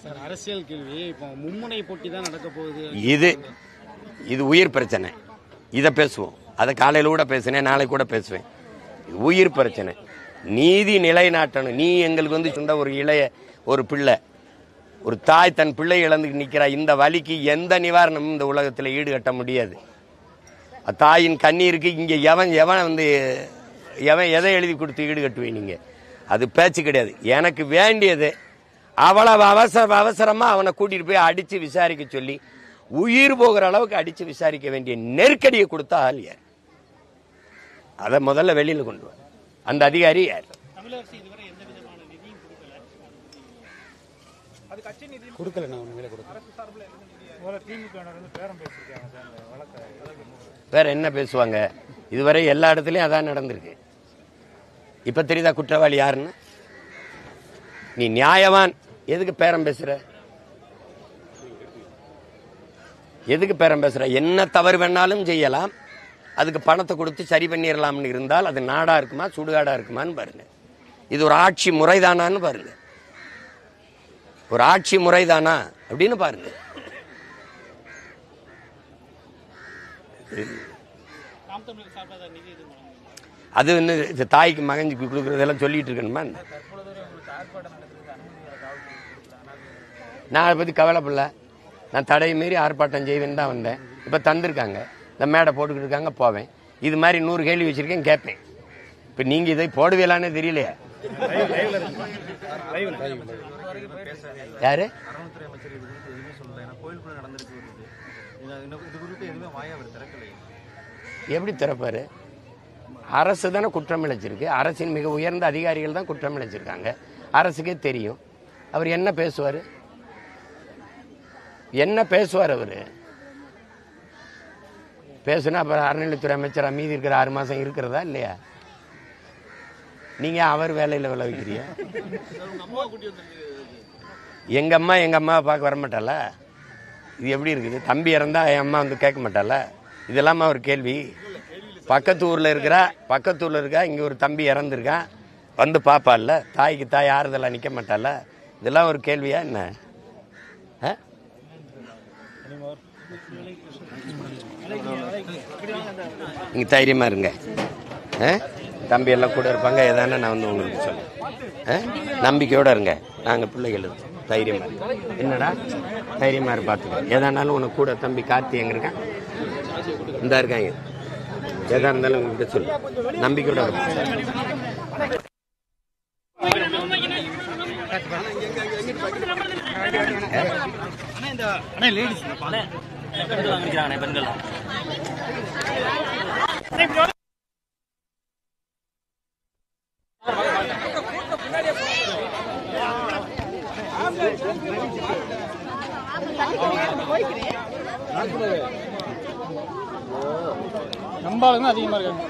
சார் அரசியல் கேள்வி. இப்போ மும்முனை போட்டி தான் நடக்க போகுது. இது உயிர் பிரச்சனை. இதை பேசுவோம். அதை காலையில கூட பேசினேன், நாளை கூட பேசுவேன். உயிர் பிரச்சனை. நீதி நிலைநாட்டணும். நீ எங்களுக்கு வந்து சொந்த ஒரு பிள்ளை, ஒரு தாய் தன் பிள்ளை இழந்து நிற்கிறா. இந்த வலிக்கு எந்த நிவாரணமும் இந்த உலகத்தில் ஈடுகட்ட முடியாது. தாயின் கண்ணீருக்கு இங்கே எவன் எதை எழுதி கொடுத்து ஈடுகட்டுவேன்? நீங்க அது பேச்சு கிடையாது. எனக்கு வேண்டியது அவ்வளவு அவசரமா அவனை கூட்டிட்டு போய் அடிச்சு விசாரிக்க சொல்லி உயிர் போகிற அளவுக்கு அடிச்சு விசாரிக்க வேண்டிய நெருக்கடியை கொடுத்தா ஆள் யார்? அதை முதல்ல வெளியில கொண்டு வர அந்த அதிகாரி யார்? வேற என்ன பேசுவாங்க? இதுவரை எல்லா இடத்துலயும் அதான் நடந்திருக்கு. இப்ப தெரியுதா குற்றவாளி யாருன்னு? நீ நியாயவான், எதுக்கு பேரம் பேசுற? என்ன தவறு வேணாலும் செய்யலாம், அதுக்கு பணத்தை கொடுத்து சரி பண்ணிடலாம்னு இருந்தால் அது நாடா இருக்குமா சுடுகாடா இருக்குமான்னு பாருங்க. இது ஒரு ஆட்சி முறைதானான்னு பாருங்க. ஒரு ஆட்சி முறைதானா அப்படின்னு பாருங்க. அது வந்து தாய்க்கு மகஞ்சுக்கு கொடுக்கறதெல்லாம் சொல்லிட்டு இருக்கணுமா? நான் அதை பத்தி கவலைப்படல. நான் தடையை மீறி ஆர்ப்பாட்டம் செய்வேன்னு தான் வந்தேன். இப்ப தந்திருக்காங்க, இந்த மேடை போட்டுக்கிட்டு இருக்காங்க, போவேன். இது மாதிரி 100 கேள்வி வச்சிருக்கேன், கேட்பேன். இப்ப நீங்க இதை போடுவீங்களான்னு தெரியலையா? யாரு எப்படி திறப்பாரு? அரசு தானே குற்றம் இழைச்சிருக்கு. அரசின் மிக உயர்ந்த அதிகாரிகள் தான் குற்றம் இழைச்சிருக்காங்க. அரசுக்கே தெரியும். அவர் என்ன பேசுவார்? என்ன பேசுவார்? அவர் பேசுனா அப்புறம் அறநிலைத்துறை அமைச்சர் மீதி இருக்கிற 6 மாதம் இருக்கிறதா இல்லையா? நீங்கள் அவர் வேலையில் விளைவிக்கிறீங்க. எங்கள் அம்மாவை பார்க்க வர மாட்டால? இது எப்படி இருக்குது? தம்பி இறந்தா என் அம்மா வந்து கேட்க மாட்டால? இதெல்லாமா ஒரு கேள்வி? பக்கத்து ஊரில் இருக்கா, இங்கே ஒரு தம்பி இறந்துருக்கான், வந்து பார்ப்பால, தாய்க்கு தாய் ஆறுதலாக நிற்க மாட்டால? இதெல்லாம் ஒரு கேள்வியா என்ன? நீங்கள் தைரியமாக இருங்க. தம்பி எல்லாம் கூட இருப்பாங்க. எதானா நான் வந்து உங்களுக்கு சொல்லுவேன். நம்பிக்கையோடு இருங்க. நாங்கள் பிள்ளைகள் தைரியமாக இருக்கு. என்னடா தைரியமாக இரு, பார்த்துக்க. எதானாலும் உனக்கு கூட தம்பி கார்த்தி எங்கே இருக்கான்? இந்த இருக்காங்க. எதா இருந்தாலும் உங்ககிட்ட சொல்லு. நம்பிக்கையோட பெண்கள் நம்பாளுங்க அதிகமா இருக்காங்க.